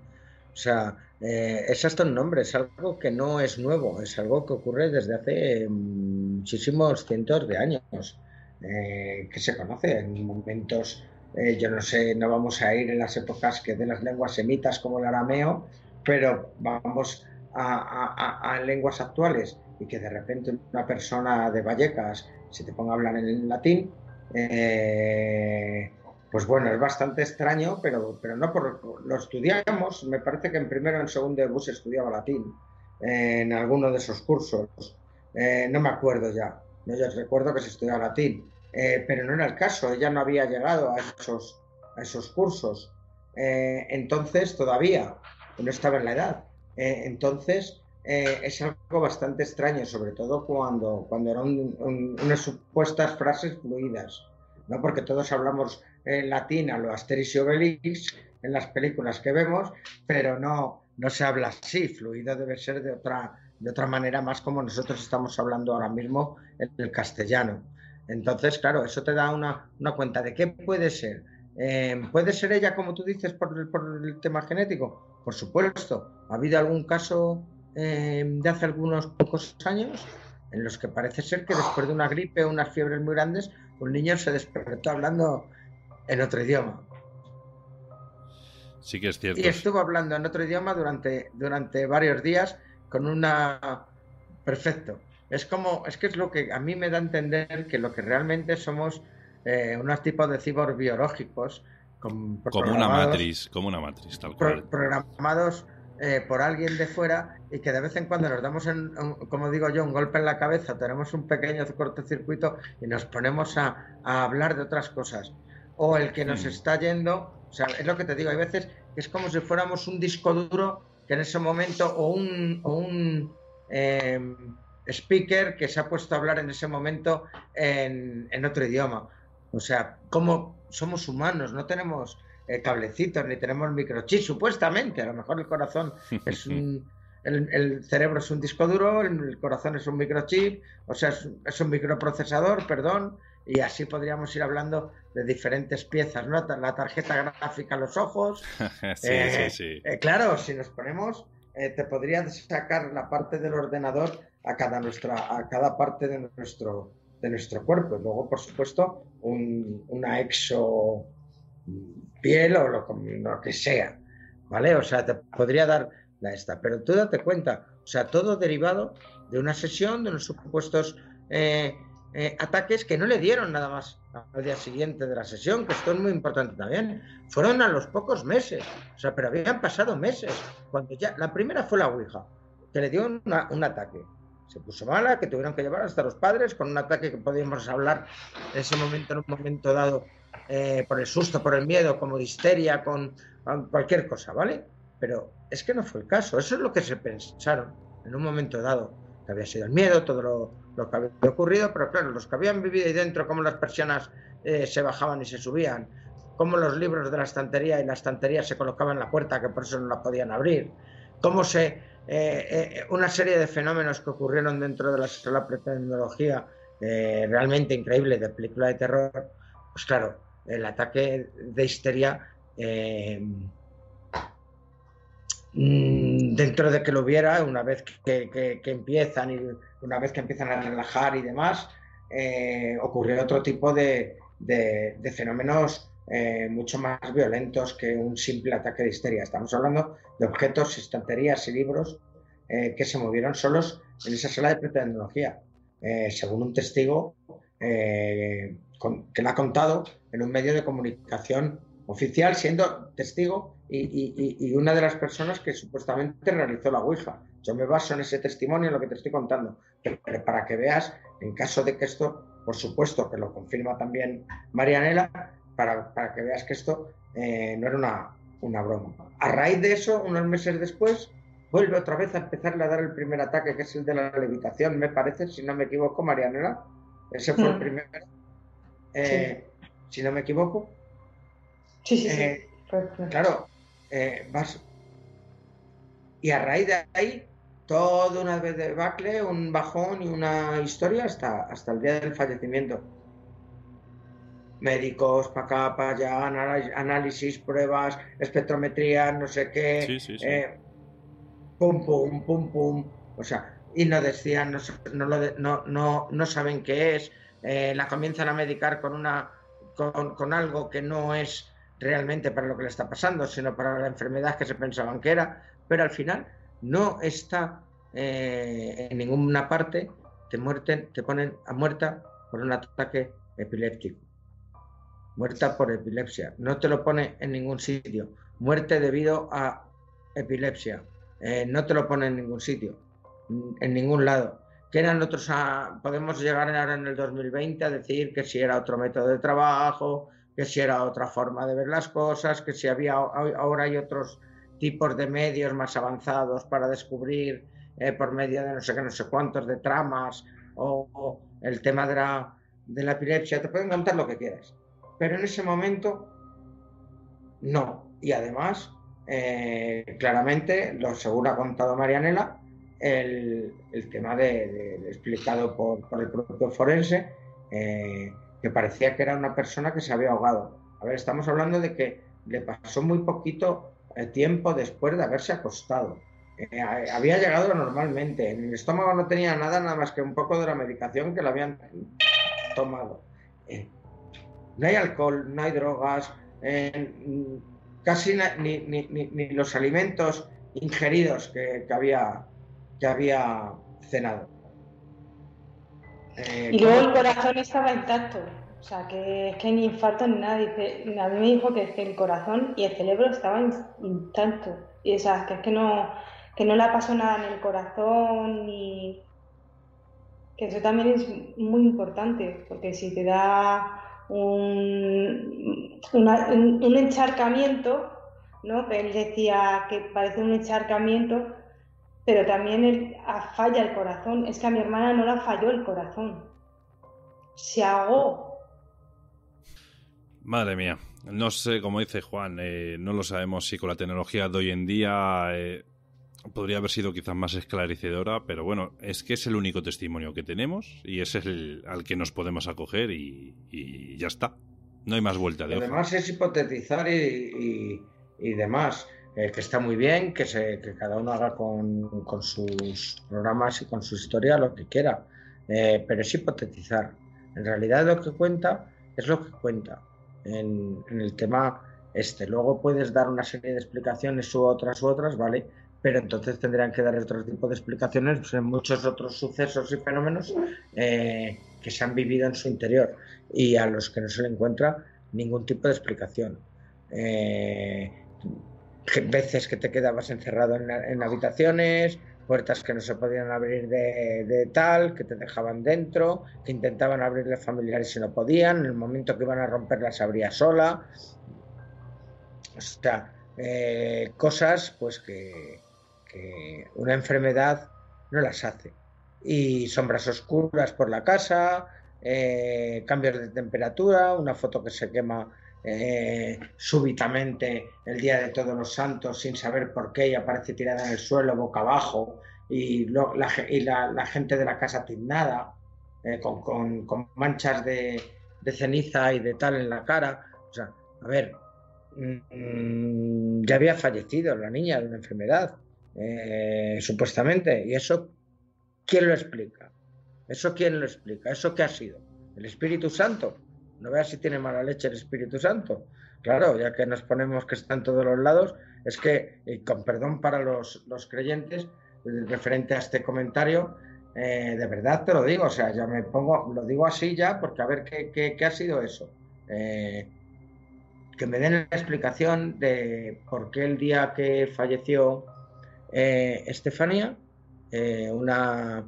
O sea, es hasta un nombre, es algo que no es nuevo, es algo que ocurre desde hace muchísimos cientos de años, que se conoce en momentos, yo no sé, no vamos a ir en las épocas que de las lenguas semitas como el arameo, pero vamos a lenguas actuales, y que de repente una persona de Vallecas se te ponga a hablar en latín, pues bueno, es bastante extraño, pero no lo estudiamos. Me parece que en primero o en segundo de bus se estudiaba latín en alguno de esos cursos. No me acuerdo ya. No, yo recuerdo que se estudiaba latín, pero no era el caso. Ella no había llegado a esos cursos. Entonces, todavía no estaba en la edad. Entonces, es algo bastante extraño, sobre todo cuando eran unas supuestas frases fluidas. ¿no? Porque todos hablamos en latín a lo Asterix y Obelix en las películas que vemos, pero no se habla así, fluido debe ser de otra manera, más como nosotros estamos hablando ahora mismo el castellano. Entonces, claro, eso te da una cuenta de qué puede ser. ¿Puede ser ella, como tú dices, por el tema genético? Por supuesto. ¿Ha habido algún caso de hace algunos pocos años en los que parece ser que después de una gripe o unas fiebres muy grandes, un niño se despertó hablando en otro idioma? Sí que es cierto. Y estuvo hablando en otro idioma durante varios días con una... Perfecto. Es que es lo que a mí me da a entender que lo que realmente somos unos tipos de cyborgs biológicos como una matriz, tal cual. Programados por alguien de fuera, y que de vez en cuando nos damos, como digo yo, un golpe en la cabeza, tenemos un pequeño cortocircuito y nos ponemos a hablar de otras cosas. O el que nos está yendo, o sea, es lo que te digo, hay veces que es como si fuéramos un disco duro que en ese momento, o un speaker que se ha puesto a hablar en ese momento en otro idioma. O sea, como somos humanos, no tenemos cablecitos ni tenemos microchips, supuestamente. A lo mejor el corazón es el cerebro es un disco duro, el corazón es un microchip, o sea, es un microprocesador, perdón, y así podríamos ir hablando de diferentes piezas, ¿no? La tarjeta gráfica, los ojos. Sí. Claro, si nos ponemos, te podría sacar la parte del ordenador a cada parte de nuestro cuerpo. Y luego, por supuesto, una exo piel o lo que sea, ¿vale? O sea, te podría dar esta. Pero tú date cuenta, o sea, todo derivado de una sesión, de unos supuestos ataques que no le dieron nada más al día siguiente de la sesión, que esto es muy importante también. Fueron a los pocos meses, o sea, pero habían pasado meses. Cuando ya, la primera fue la Ouija, que le dio un ataque. Se puso mala, que tuvieron que llevar hasta los padres con un ataque que podíamos hablar en ese momento, en un momento dado, por el susto, por el miedo, como de histeria, con cualquier cosa, ¿vale? Pero es que no fue el caso. Eso es lo que se pensaron en un momento dado, que había sido el miedo, todo lo que había ocurrido, pero claro, los que habían vivido ahí dentro, cómo las persianas se bajaban y se subían, cómo los libros de la estantería y la estantería se colocaban en la puerta, que por eso no la podían abrir, cómo una serie de fenómenos que ocurrieron dentro de la tecnología realmente increíble de película de terror. Pues claro, el ataque de histeria, dentro de que lo hubiera, una vez que empiezan y una vez que empiezan a relajar y demás, ocurrió otro tipo de fenómenos mucho más violentos que un simple ataque de histeria. Estamos hablando de objetos, estanterías y libros que se movieron solos en esa sala de pretecnología, según un testigo que lo ha contado en un medio de comunicación oficial, siendo testigo y una de las personas que supuestamente realizó la Ouija. Yo me baso en ese testimonio, en lo que te estoy contando, pero para que veas, en caso de que esto, por supuesto que lo confirma también Marianela, para que veas que esto no era una broma. A raíz de eso, unos meses después, vuelve otra vez a empezarle a dar el primer ataque, que es el de la levitación, me parece, si no me equivoco, Marianela. Ese fue el primero, sí. si no me equivoco. Sí. Claro, vas. Y a raíz de ahí, toda una vez de debacle, un bajón y una historia hasta el día del fallecimiento. Médicos, para acá, para allá, análisis, pruebas, espectrometría, no sé qué. Sí. Pum, pum, pum, pum. O sea, y no decían, no saben qué es. La comienzan a medicar con algo que no es realmente para lo que le está pasando, sino para la enfermedad que se pensaban que era, pero al final no está en ninguna parte. Te ponen a muerta por un ataque epiléptico, muerta por epilepsia, no te lo pone en ningún sitio, muerte debido a epilepsia, no te lo pone en ningún sitio, en ningún lado. Que eran otros, podemos llegar ahora en el 2020 a decir que si era otro método de trabajo, que si era otra forma de ver las cosas, que si ahora hay otros tipos de medios más avanzados para descubrir por medio de no sé qué, no sé cuántos, de tramas, o el tema de la epilepsia. Te pueden contar lo que quieras, pero en ese momento no. Y además, claramente, según ha contado Marianela, el tema explicado por el propio forense, que parecía que era una persona que se había ahogado. A ver, estamos hablando de que le pasó muy poquito tiempo después de haberse acostado. Había llegado normalmente. En el estómago no tenía nada más que un poco de la medicación que le habían tomado. No hay alcohol, no hay drogas, casi ni los alimentos ingeridos que había cenado. Y luego el corazón estaba intacto, o sea, que es que ni infarto ni nada. Dice, a mí me dijo que el corazón y el cerebro estaban intactos. Y o sea, que no le pasó nada en el corazón, ni... Que eso también es muy importante, porque si te da un encharcamiento, ¿no? Él decía que parece un encharcamiento, pero también falla el corazón. Es que a mi hermana no la falló el corazón, se ahogó. Madre mía, no sé, como dice Juan, no lo sabemos si con la tecnología de hoy en día podría haber sido quizás más esclarecedora, pero bueno, es que es el único testimonio que tenemos y es el al que nos podemos acoger y ya está. No hay más vuelta de hoja. Además es hipotetizar y demás, que está muy bien, que cada uno haga con sus programas y con su historia lo que quiera, pero es hipotetizar. En realidad lo que cuenta es lo que cuenta en el tema este. Luego puedes dar una serie de explicaciones u otras, ¿vale? Pero entonces tendrían que dar otro tipo de explicaciones pues, en muchos otros sucesos y fenómenos que se han vivido en su interior y a los que no se le encuentra ningún tipo de explicación. Veces que te quedabas encerrado en habitaciones, puertas que no se podían abrir de tal, que te dejaban dentro, que intentaban abrirle familiares y no podían, en el momento que iban a romperlas se abría sola. O sea, cosas pues que una enfermedad no las hace. Y sombras oscuras por la casa, cambios de temperatura, una foto que se quema súbitamente el día de Todos los Santos sin saber por qué y aparece tirada en el suelo boca abajo y la gente de la casa tiznada con manchas de ceniza y de tal en la cara. O sea, a ver, ya había fallecido la niña de una enfermedad, supuestamente, y eso ¿quién lo explica? ¿Eso quién lo explica? ¿Eso qué ha sido? ¿El Espíritu Santo? No veas si tiene mala leche el Espíritu Santo. Claro, ya que nos ponemos que está en todos los lados, es que, y con perdón para los creyentes, referente a este comentario, de verdad te lo digo, o sea, ya me pongo, lo digo así ya, porque a ver qué ha sido eso. Que me den la explicación de por qué el día que falleció Estefanía, una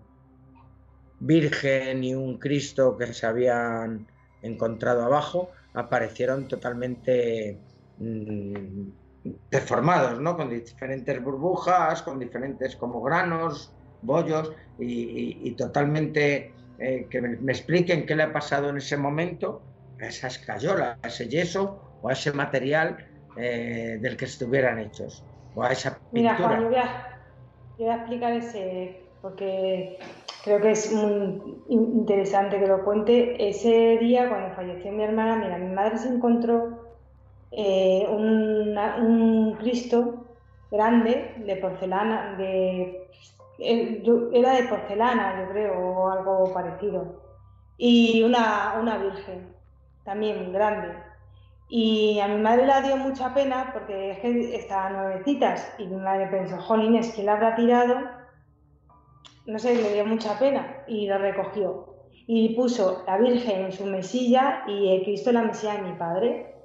Virgen y un Cristo que se habían encontrado abajo aparecieron totalmente deformados, ¿no? Con diferentes burbujas, con diferentes como granos, bollos y totalmente que me expliquen qué le ha pasado en ese momento a esa escayola, a ese yeso o a ese material del que estuvieran hechos o a esa pintura. Mira, Juan, yo voy a explicar ese, porque creo que es muy interesante que lo cuente. Ese día, cuando falleció mi hermana, mira, mi madre se encontró un Cristo grande de porcelana, era de porcelana, yo creo, o algo parecido, y una Virgen, también grande. Y a mi madre le dio mucha pena porque es que estaban nuevecitas y mi madre pensó, jolines, ¿quién la habrá tirado? No sé, le dio mucha pena y lo recogió. Y puso la Virgen en su mesilla y el Cristo en la mesilla de mi padre.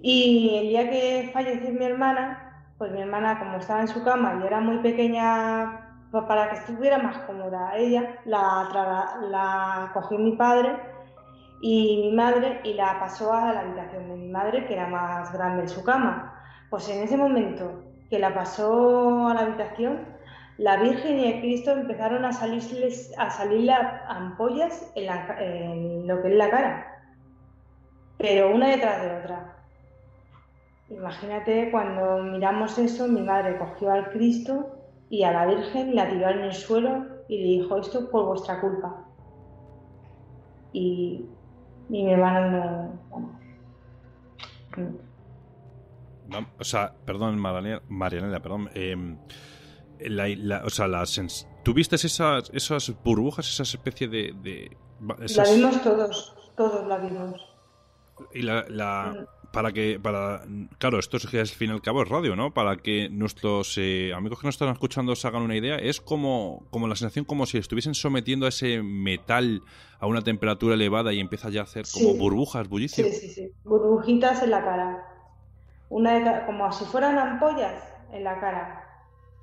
Y el día que falleció mi hermana, pues mi hermana, como estaba en su cama y era muy pequeña, pues para que estuviera más cómoda ella, la cogió mi padre y mi madre y la pasó a la habitación de mi madre, que era más grande en su cama. Pues en ese momento que la pasó a la habitación, la Virgen y el Cristo empezaron a salirle ampollas en lo que es la cara. pero una detrás de otra. Imagínate, cuando miramos eso, mi madre cogió al Cristo y a la Virgen la tiró en el suelo y le dijo: esto es por vuestra culpa. Y mi hermano no. O sea, perdón, Marianela, perdón. ¿Tuviste esas burbujas, esa especie de La vimos todos la vimos. Y claro, esto es al fin y al cabo es radio, ¿no? Para que nuestros amigos que nos están escuchando se hagan una idea, es como la sensación como si estuviesen sometiendo a ese metal a una temperatura elevada y empieza ya a hacer como burbujas, bullicio. Sí. Burbujitas en la cara. Como si fueran ampollas en la cara.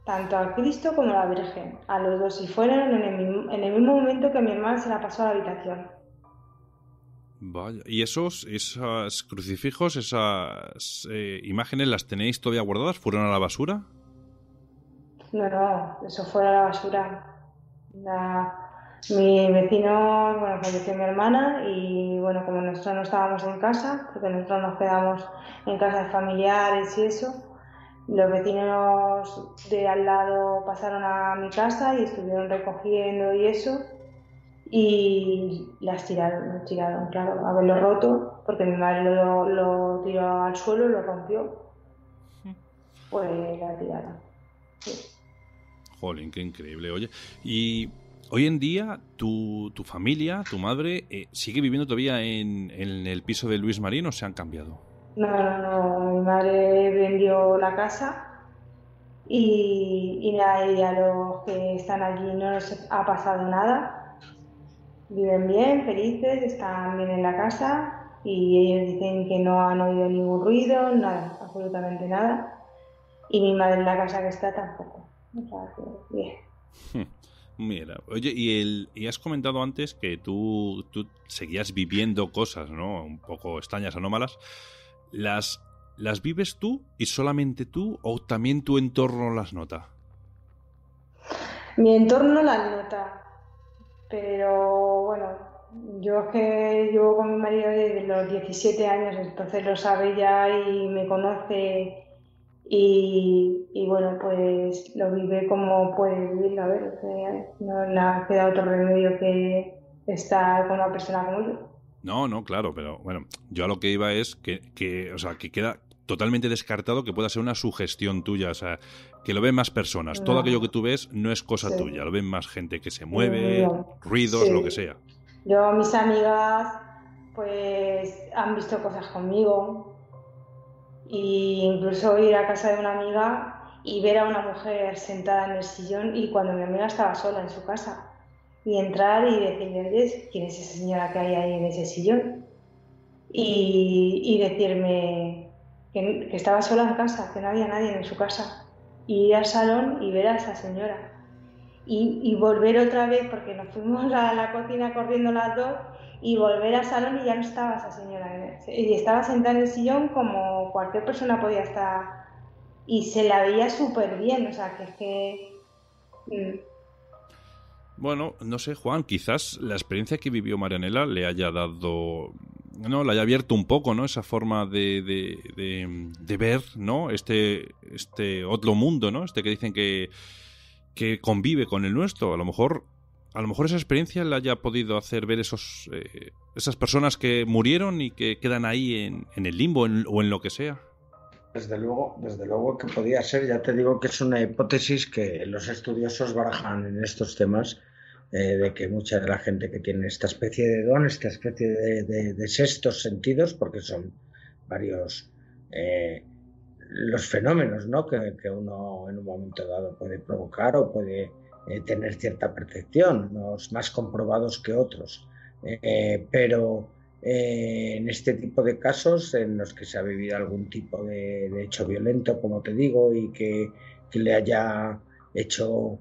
Tanto al Cristo como a la Virgen. A los dos. Y fueron en el mismo momento que mi hermana se la pasó a la habitación. Vaya. ¿Y esos crucifijos, esas imágenes, las tenéis todavía guardadas? ¿Fueron a la basura? No, eso fue a la basura. Mi vecino, falleció mi hermana y como nosotros no estábamos en casa, porque nosotros nos quedamos en casa de familiares y eso, los vecinos de al lado pasaron a mi casa y estuvieron recogiendo y eso, y las tiraron, claro, haberlo roto, porque mi madre lo tiró al suelo, lo rompió, pues la tiraron. Sí. Jolín, qué increíble, oye. Y hoy en día, tu familia, tu madre, ¿sigue viviendo todavía en el piso de Luis Marín o se han cambiado? No, mi madre vendió la casa y nada, y a los que están allí no les ha pasado nada. Viven bien, felices, están bien en la casa y ellos dicen que no han oído ningún ruido, nada, absolutamente nada. Y mi madre en la casa que está tampoco. O sea, que bien. Mira, oye, y has comentado antes que tú seguías viviendo cosas, ¿no? Un poco extrañas, anómalas. ¿Las vives tú y solamente tú o también tu entorno las nota? Mi entorno las nota, pero bueno, yo es que llevo con mi marido desde los 17 años, entonces lo sabe ya y me conoce y bueno, pues lo vive como puede vivirlo. A ver, o sea, no le ha quedado otro remedio que estar con una persona como yo. No, claro, pero bueno, yo a lo que iba es que queda totalmente descartado que pueda ser una sugestión tuya, o sea, que lo ven más personas. Todo aquello que tú ves no es cosa tuya, lo ven más gente que se mueve, ruidos, lo que sea. Yo, mis amigas, pues han visto cosas conmigo, e incluso ir a casa de una amiga y ver a una mujer sentada en el sillón, y cuando mi amiga estaba sola en su casa, y entrar y decirle: oye, ¿quién es esa señora que hay ahí en ese sillón? Y decirme que estaba sola en casa, que no había nadie en su casa, y ir al salón y ver a esa señora. Y volver otra vez, porque nos fuimos a la cocina corriendo las dos, y volver al salón y ya no estaba esa señora. Y estaba sentada en el sillón como cualquier persona podía estar, y se la veía súper bien, o sea, que es que... Bueno, no sé, Juan, quizás la experiencia que vivió Marianela le haya dado... No, le haya abierto un poco, ¿no? Esa forma de ver, ¿no? Este otro mundo, ¿no? Que dicen que convive con el nuestro. A lo mejor esa experiencia le haya podido hacer ver esas personas que murieron y que quedan ahí en el limbo o en lo que sea. Desde luego que podía ser. Ya te digo que es una hipótesis que los estudiosos barajan en estos temas, de que mucha de la gente que tiene esta especie de don, esta especie de sextos sentidos, porque son varios los fenómenos, ¿no?, que uno en un momento dado puede provocar o puede tener cierta percepción, unos más comprobados que otros, pero en este tipo de casos en los que se ha vivido algún tipo de hecho violento, como te digo, y que le haya hecho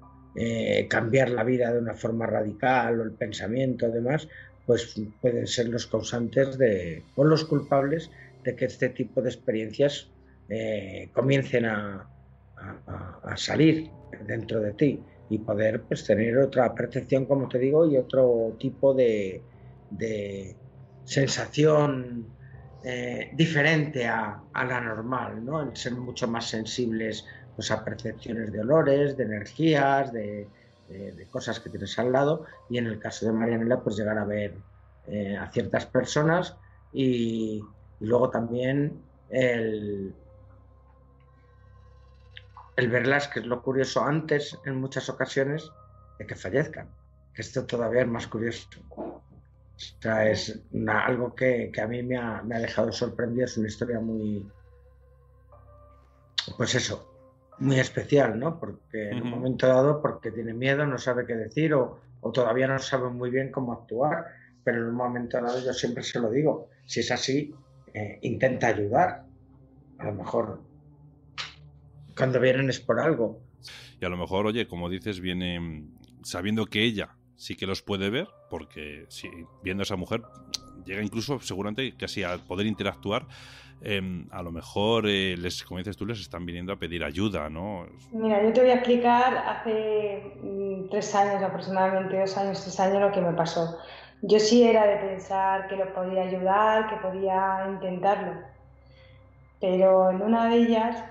cambiar la vida de una forma radical, o el pensamiento, además, pues pueden ser los causantes o los culpables de que este tipo de experiencias comiencen a salir dentro de ti y poder, pues, tener otra percepción, como te digo, y otro tipo de sensación diferente a la normal, ¿no? El ser mucho más sensibles pues, a percepciones de olores, de energías, de cosas que tienes al lado, y en el caso de Marianela pues llegar a ver a ciertas personas y luego también el verlas, que es lo curioso, antes en muchas ocasiones de que fallezcan, que esto todavía es más curioso. O sea, es algo que a mí me ha dejado sorprendido, es una historia muy, pues eso, muy especial, ¿no? Porque en un momento dado, porque tiene miedo, no sabe qué decir o todavía no sabe muy bien cómo actuar, pero en un momento dado yo siempre se lo digo, si es así, intenta ayudar. A lo mejor cuando vienen es por algo. Y a lo mejor, oye, como dices, viene sabiendo que ella sí que los puede ver, porque si viendo a esa mujer llega incluso seguramente casi a poder interactuar, a lo mejor, como dices tú, les están viniendo a pedir ayuda, ¿no? Mira, yo te voy a explicar hace 3 años, aproximadamente 2 años, 3 años, lo que me pasó. Yo sí era de pensar que los podía ayudar, que podía intentarlo, pero en una de ellas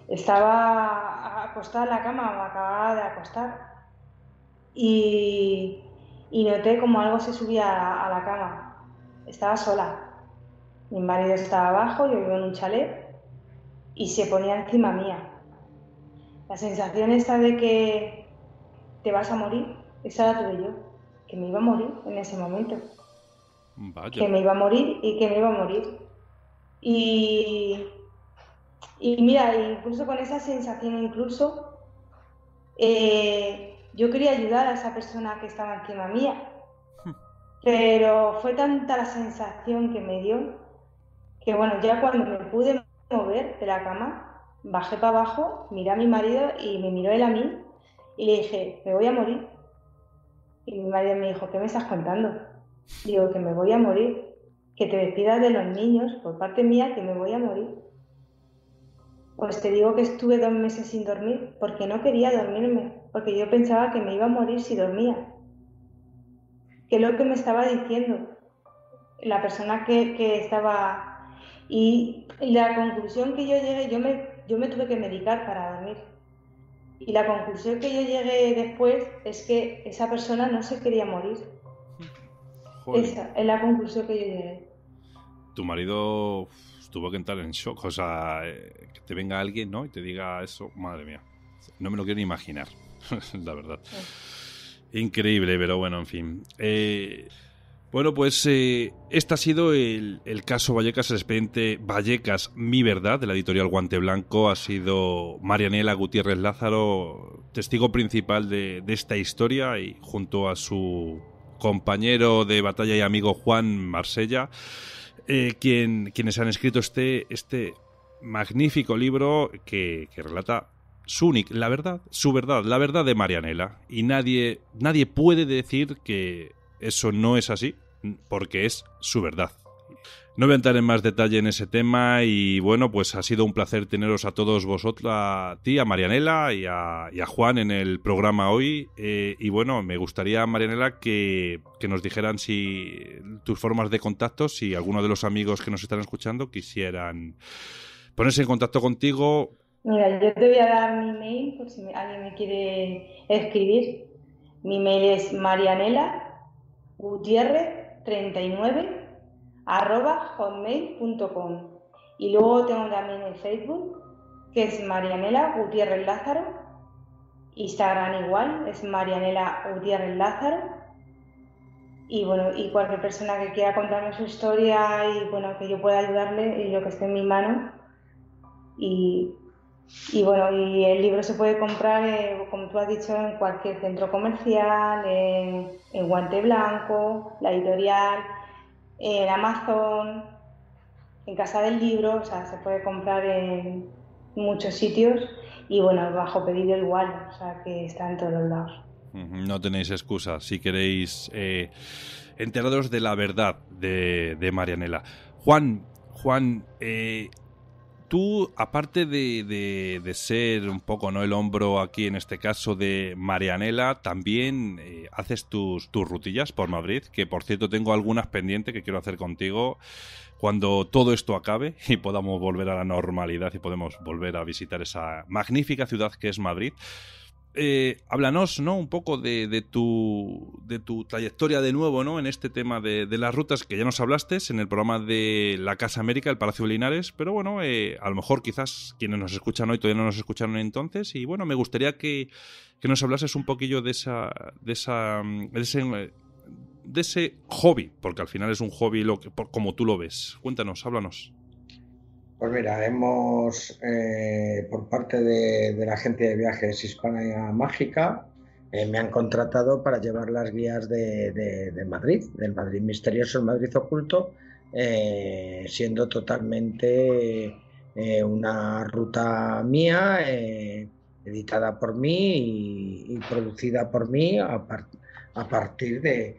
estaba acostada en la cama, me acababa de acostar y noté como algo se subía a la cama. Estaba sola. Mi marido estaba abajo, yo vivo en un chalet y se ponía encima mía. La sensación esta de que te vas a morir, esa la tuve yo, que me iba a morir en ese momento. Vaya. Que me iba a morir y que me iba a morir. Y mira, incluso con esa sensación, yo quería ayudar a esa persona que estaba encima mía, pero fue tanta la sensación que me dio que bueno, ya cuando me pude mover de la cama, bajé para abajo, miré a mi marido y me miró él a mí y le dije, me voy a morir. Y mi marido me dijo, ¿qué me estás contando? Digo, que me voy a morir, que te despidas de los niños por parte mía, que me voy a morir. Pues te digo que estuve 2 meses sin dormir porque no quería dormirme, porque yo pensaba que me iba a morir si dormía. Que es lo que me estaba diciendo la persona que estaba... Y la conclusión que yo llegué, yo me tuve que medicar para dormir. Y la conclusión que yo llegué después es que esa persona no se quería morir. Joder. Esa es la conclusión que yo llegué. Tu marido tuvo que entrar en shock, o sea, que te venga alguien, ¿no? Y te diga eso, madre mía, no me lo quiero ni imaginar, la verdad. Increíble, pero bueno, en fin. Bueno, pues este ha sido el caso Vallecas, el expediente Vallecas, mi verdad, de la editorial Guante Blanco. Ha sido Marianela Gutiérrez Lázaro, testigo principal de esta historia, y junto a su compañero de batalla y amigo Juan Marsella, quienes han escrito este magnífico libro que relata la verdad de Marianela. Y nadie puede decir que eso no es así, porque es su verdad. No voy a entrar en más detalle en ese tema y bueno, pues ha sido un placer teneros a todos vosotros, a ti, a Marianela y a Juan en el programa hoy. Y bueno, me gustaría, Marianela, que nos dijeran si tus formas de contacto, si alguno de los amigos que nos están escuchando quisieran ponerse en contacto contigo. Mira, yo te voy a dar mi mail por si alguien me quiere escribir. Mi mail es marianela.gutierrez39@hotmail.com. Y luego tengo también el Facebook, que es Marianela Gutiérrez Lázaro. Instagram igual, es Marianela Gutiérrez Lázaro. Y bueno, y cualquier persona que quiera contarme su historia y bueno, que yo pueda ayudarle y lo que esté en mi mano. Y bueno, y el libro se puede comprar, como tú has dicho, en cualquier centro comercial, en Guante Blanco, la editorial, en Amazon, en Casa del Libro, o sea, se puede comprar en muchos sitios y bueno, bajo pedido igual, o sea, que está en todos lados. No tenéis excusa si queréis enteraros de la verdad de Marianela. Juan, tú, aparte de ser un poco, ¿no?, el hombro aquí en este caso de Marianela, también haces tus rutillas por Madrid, que por cierto tengo algunas pendientes que quiero hacer contigo cuando todo esto acabe y podamos volver a la normalidad y podemos volver a visitar esa magnífica ciudad que es Madrid. Háblanos, ¿no?, un poco de tu trayectoria de nuevo, ¿no?, en este tema de las rutas que ya nos hablaste en el programa de la Casa América, el Palacio de Linares, pero bueno, a lo mejor quizás quienes nos escuchan hoy todavía no nos escucharon entonces, y bueno, me gustaría que nos hablases un poquillo de ese hobby, porque al final es un hobby como tú lo ves. Cuéntanos, háblanos. Pues mira, hemos, por parte de la agencia de viajes Hispania Mágica, me han contratado para llevar las guías de Madrid, del Madrid misterioso, el Madrid oculto, siendo totalmente una ruta mía, editada por mí y producida por mí a partir de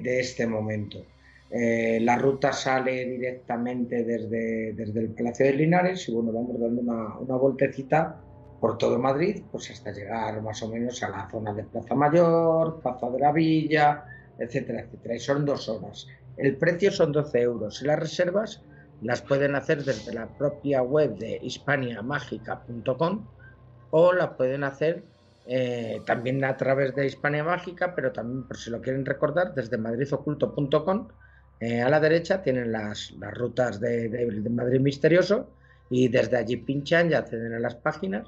este momento. La ruta sale directamente desde el Palacio de Linares y bueno, vamos dando una vueltecita por todo Madrid, pues hasta llegar más o menos a la zona de Plaza Mayor, Plaza de la Villa, etcétera, etcétera. Y son 2 horas. El precio son 12 euros y las reservas las pueden hacer desde la propia web de hispaniamágica.com o la pueden hacer también a través de Hispania Mágica, pero también, por si lo quieren recordar, desde madridoculto.com. A la derecha tienen las rutas de Madrid Misterioso y desde allí pinchan y acceden a las páginas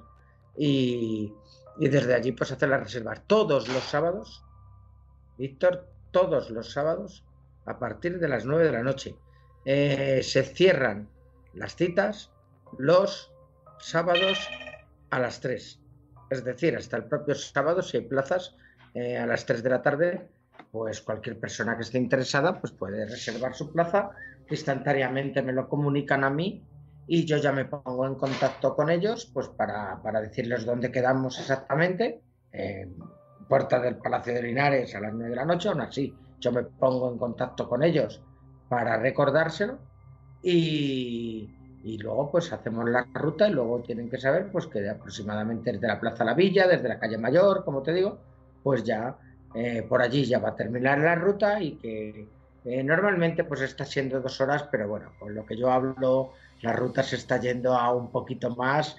y desde allí pues hacen las reservas todos los sábados, Víctor, todos los sábados a partir de las 9 de la noche. Se cierran las citas los sábados a las 3, es decir, hasta el propio sábado, si hay plazas a las 3 de la tarde, pues cualquier persona que esté interesada pues puede reservar su plaza, instantáneamente me lo comunican a mí y yo ya me pongo en contacto con ellos pues para decirles dónde quedamos exactamente, puerta del Palacio de Linares a las 9 de la noche, aún así yo me pongo en contacto con ellos para recordárselo y luego pues hacemos la ruta y luego tienen que saber pues que aproximadamente desde la Plaza La Villa, desde la calle Mayor, como te digo, pues ya por allí ya va a terminar la ruta y que normalmente pues está siendo 2 horas, pero bueno, con lo que yo hablo, la ruta se está yendo a un poquito más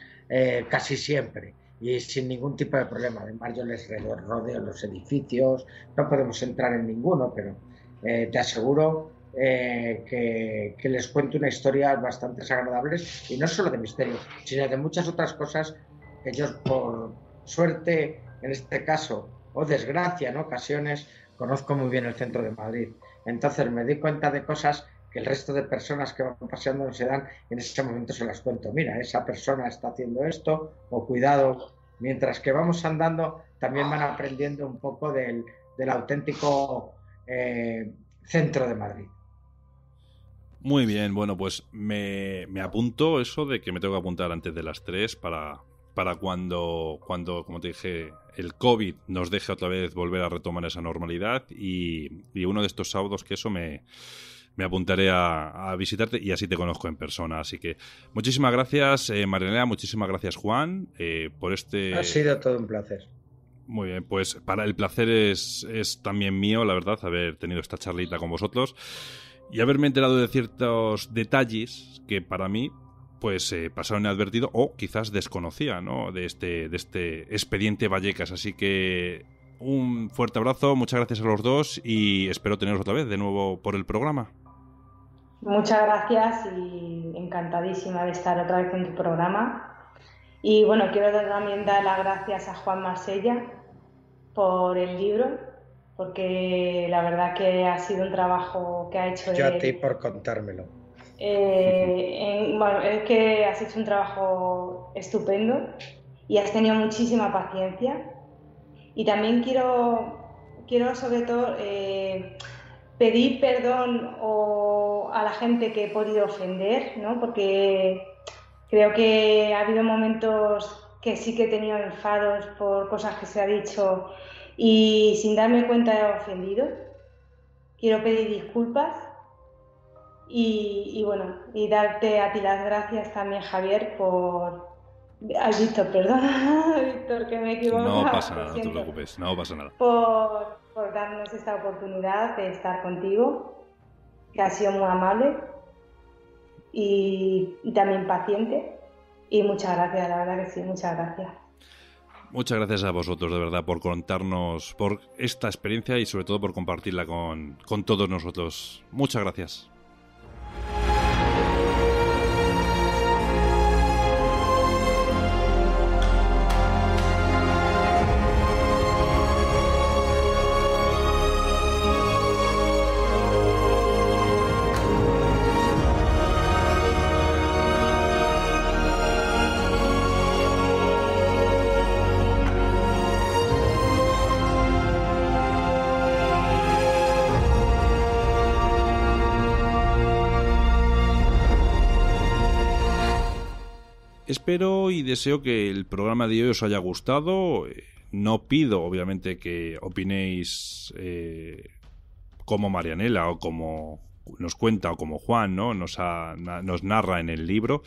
casi siempre y sin ningún tipo de problema. Además yo les rodeo los edificios, no podemos entrar en ninguno, pero te aseguro que les cuento una historia bastante agradables y no solo de misterio, sino de muchas otras cosas que ellos por suerte, en este caso, o desgracia en ocasiones, conozco muy bien el centro de Madrid. Entonces me di cuenta de cosas que el resto de personas que van paseando no se dan y en ese momento se las cuento. Mira, esa persona está haciendo esto, o cuidado. Mientras que vamos andando, también van aprendiendo un poco del auténtico centro de Madrid. Muy bien, bueno, pues me apunto eso de que me tengo que apuntar antes de las 3 para cuando, como te dije, el COVID nos deje otra vez volver a retomar esa normalidad y uno de estos sábados que eso me apuntaré a visitarte y así te conozco en persona. Así que muchísimas gracias, Marianela, muchísimas gracias, Juan, por este... Ha sido todo un placer. Muy bien, pues para el placer es también mío, la verdad, haber tenido esta charlita con vosotros y haberme enterado de ciertos detalles que para mí pues pasaron inadvertido o quizás desconocía, ¿no?, de este expediente Vallecas. Así que un fuerte abrazo, muchas gracias a los dos y espero teneros otra vez de nuevo por el programa. Muchas gracias y encantadísima de estar otra vez en tu programa. Y bueno, quiero también dar las gracias a Juan Marsella por el libro, porque la verdad que ha sido un trabajo que ha hecho yo a ti por contármelo. Bueno, es que has hecho un trabajo estupendo y has tenido muchísima paciencia. Y también quiero sobre todo pedir perdón a la gente que he podido ofender, ¿no? Porque creo que ha habido momentos que sí que he tenido enfados por cosas que se ha dicho y sin darme cuenta he ofendido. Quiero pedir disculpas Y bueno, y darte a ti las gracias también, Javier, por... Ay, Víctor, perdona, Víctor, que me he No equivocado, pasa lo nada, no te siento, preocupes, no pasa nada. por darnos esta oportunidad de estar contigo, que has sido muy amable y también paciente. Y muchas gracias, la verdad que sí, muchas gracias. Muchas gracias a vosotros, de verdad, por contarnos por esta experiencia y sobre todo por compartirla con todos nosotros. Muchas gracias. Espero y deseo que el programa de hoy os haya gustado. No pido, obviamente, que opinéis como Marianela o como nos cuenta o como Juan, ¿no? Nos narra en el libro.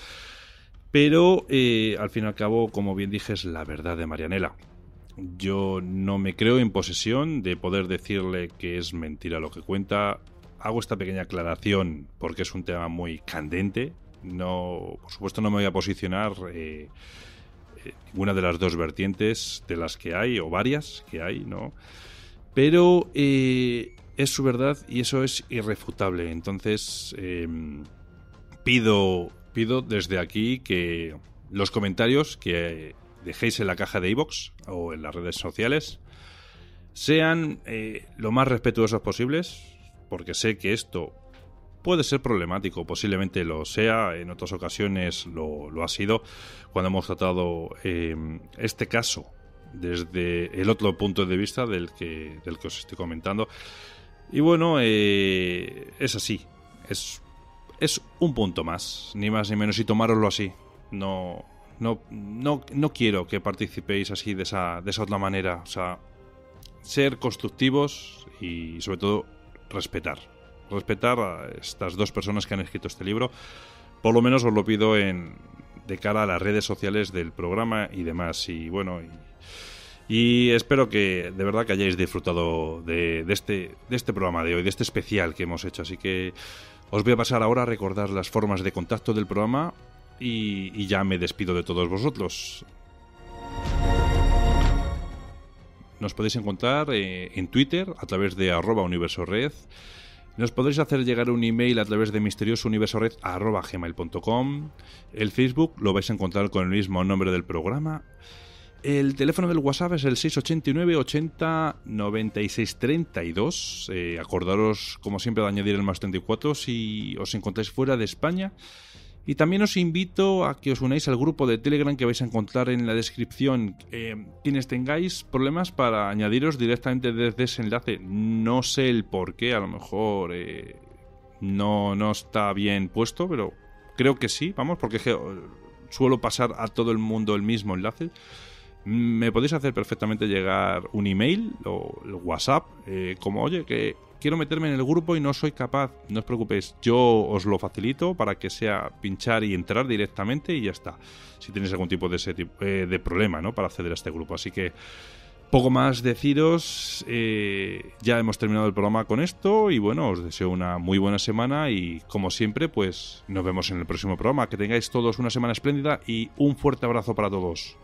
Pero, al fin y al cabo, como bien dije, es la verdad de Marianela. Yo no me creo en posesión de poder decirle que es mentira lo que cuenta. Hago esta pequeña aclaración porque es un tema muy candente. No, por supuesto no me voy a posicionar ninguna de las dos vertientes de las que hay, o varias que hay, ¿no? Pero es su verdad y eso es irrefutable. Entonces pido desde aquí que los comentarios que dejéis en la caja de iVoox o en las redes sociales sean lo más respetuosos posibles, porque sé que esto puede ser problemático, posiblemente lo sea, en otras ocasiones lo ha sido, cuando hemos tratado este caso desde el otro punto de vista del que os estoy comentando. Y bueno, es así, es un punto más, ni más ni menos, y tomároslo así. No quiero que participéis así de esa otra manera. O sea, ser constructivos y sobre todo respetar a estas dos personas que han escrito este libro. Por lo menos os lo pido de cara a las redes sociales del programa y demás. Y bueno, y espero que de verdad que hayáis disfrutado de este programa de hoy, de este especial que hemos hecho. Así que os voy a pasar ahora a recordar las formas de contacto del programa y ya me despido de todos vosotros. Nos podéis encontrar en Twitter a través de @universored. Nos podréis hacer llegar un email a través de misteriosouniversored@gmail.com. El Facebook lo vais a encontrar con el mismo nombre del programa. El teléfono del WhatsApp es el 689 80 96 32. Acordaros, como siempre, de añadir el más 34 si os encontráis fuera de España. Y también os invito a que os unáis al grupo de Telegram que vais a encontrar en la descripción. Quienes tengáis problemas para añadiros directamente desde ese enlace, no sé el por qué, a lo mejor no está bien puesto, pero creo que sí, vamos, porque suelo pasar a todo el mundo el mismo enlace. Me podéis hacer perfectamente llegar un email o el WhatsApp, como oye, que quiero meterme en el grupo y no soy capaz. No os preocupéis, yo os lo facilito para que sea pinchar y entrar directamente y ya está. Si tenéis algún tipo de problema, ¿no?, para acceder a este grupo. Así que poco más deciros. Ya hemos terminado el programa con esto y bueno, os deseo una muy buena semana y como siempre, pues nos vemos en el próximo programa. Que tengáis todos una semana espléndida y un fuerte abrazo para todos.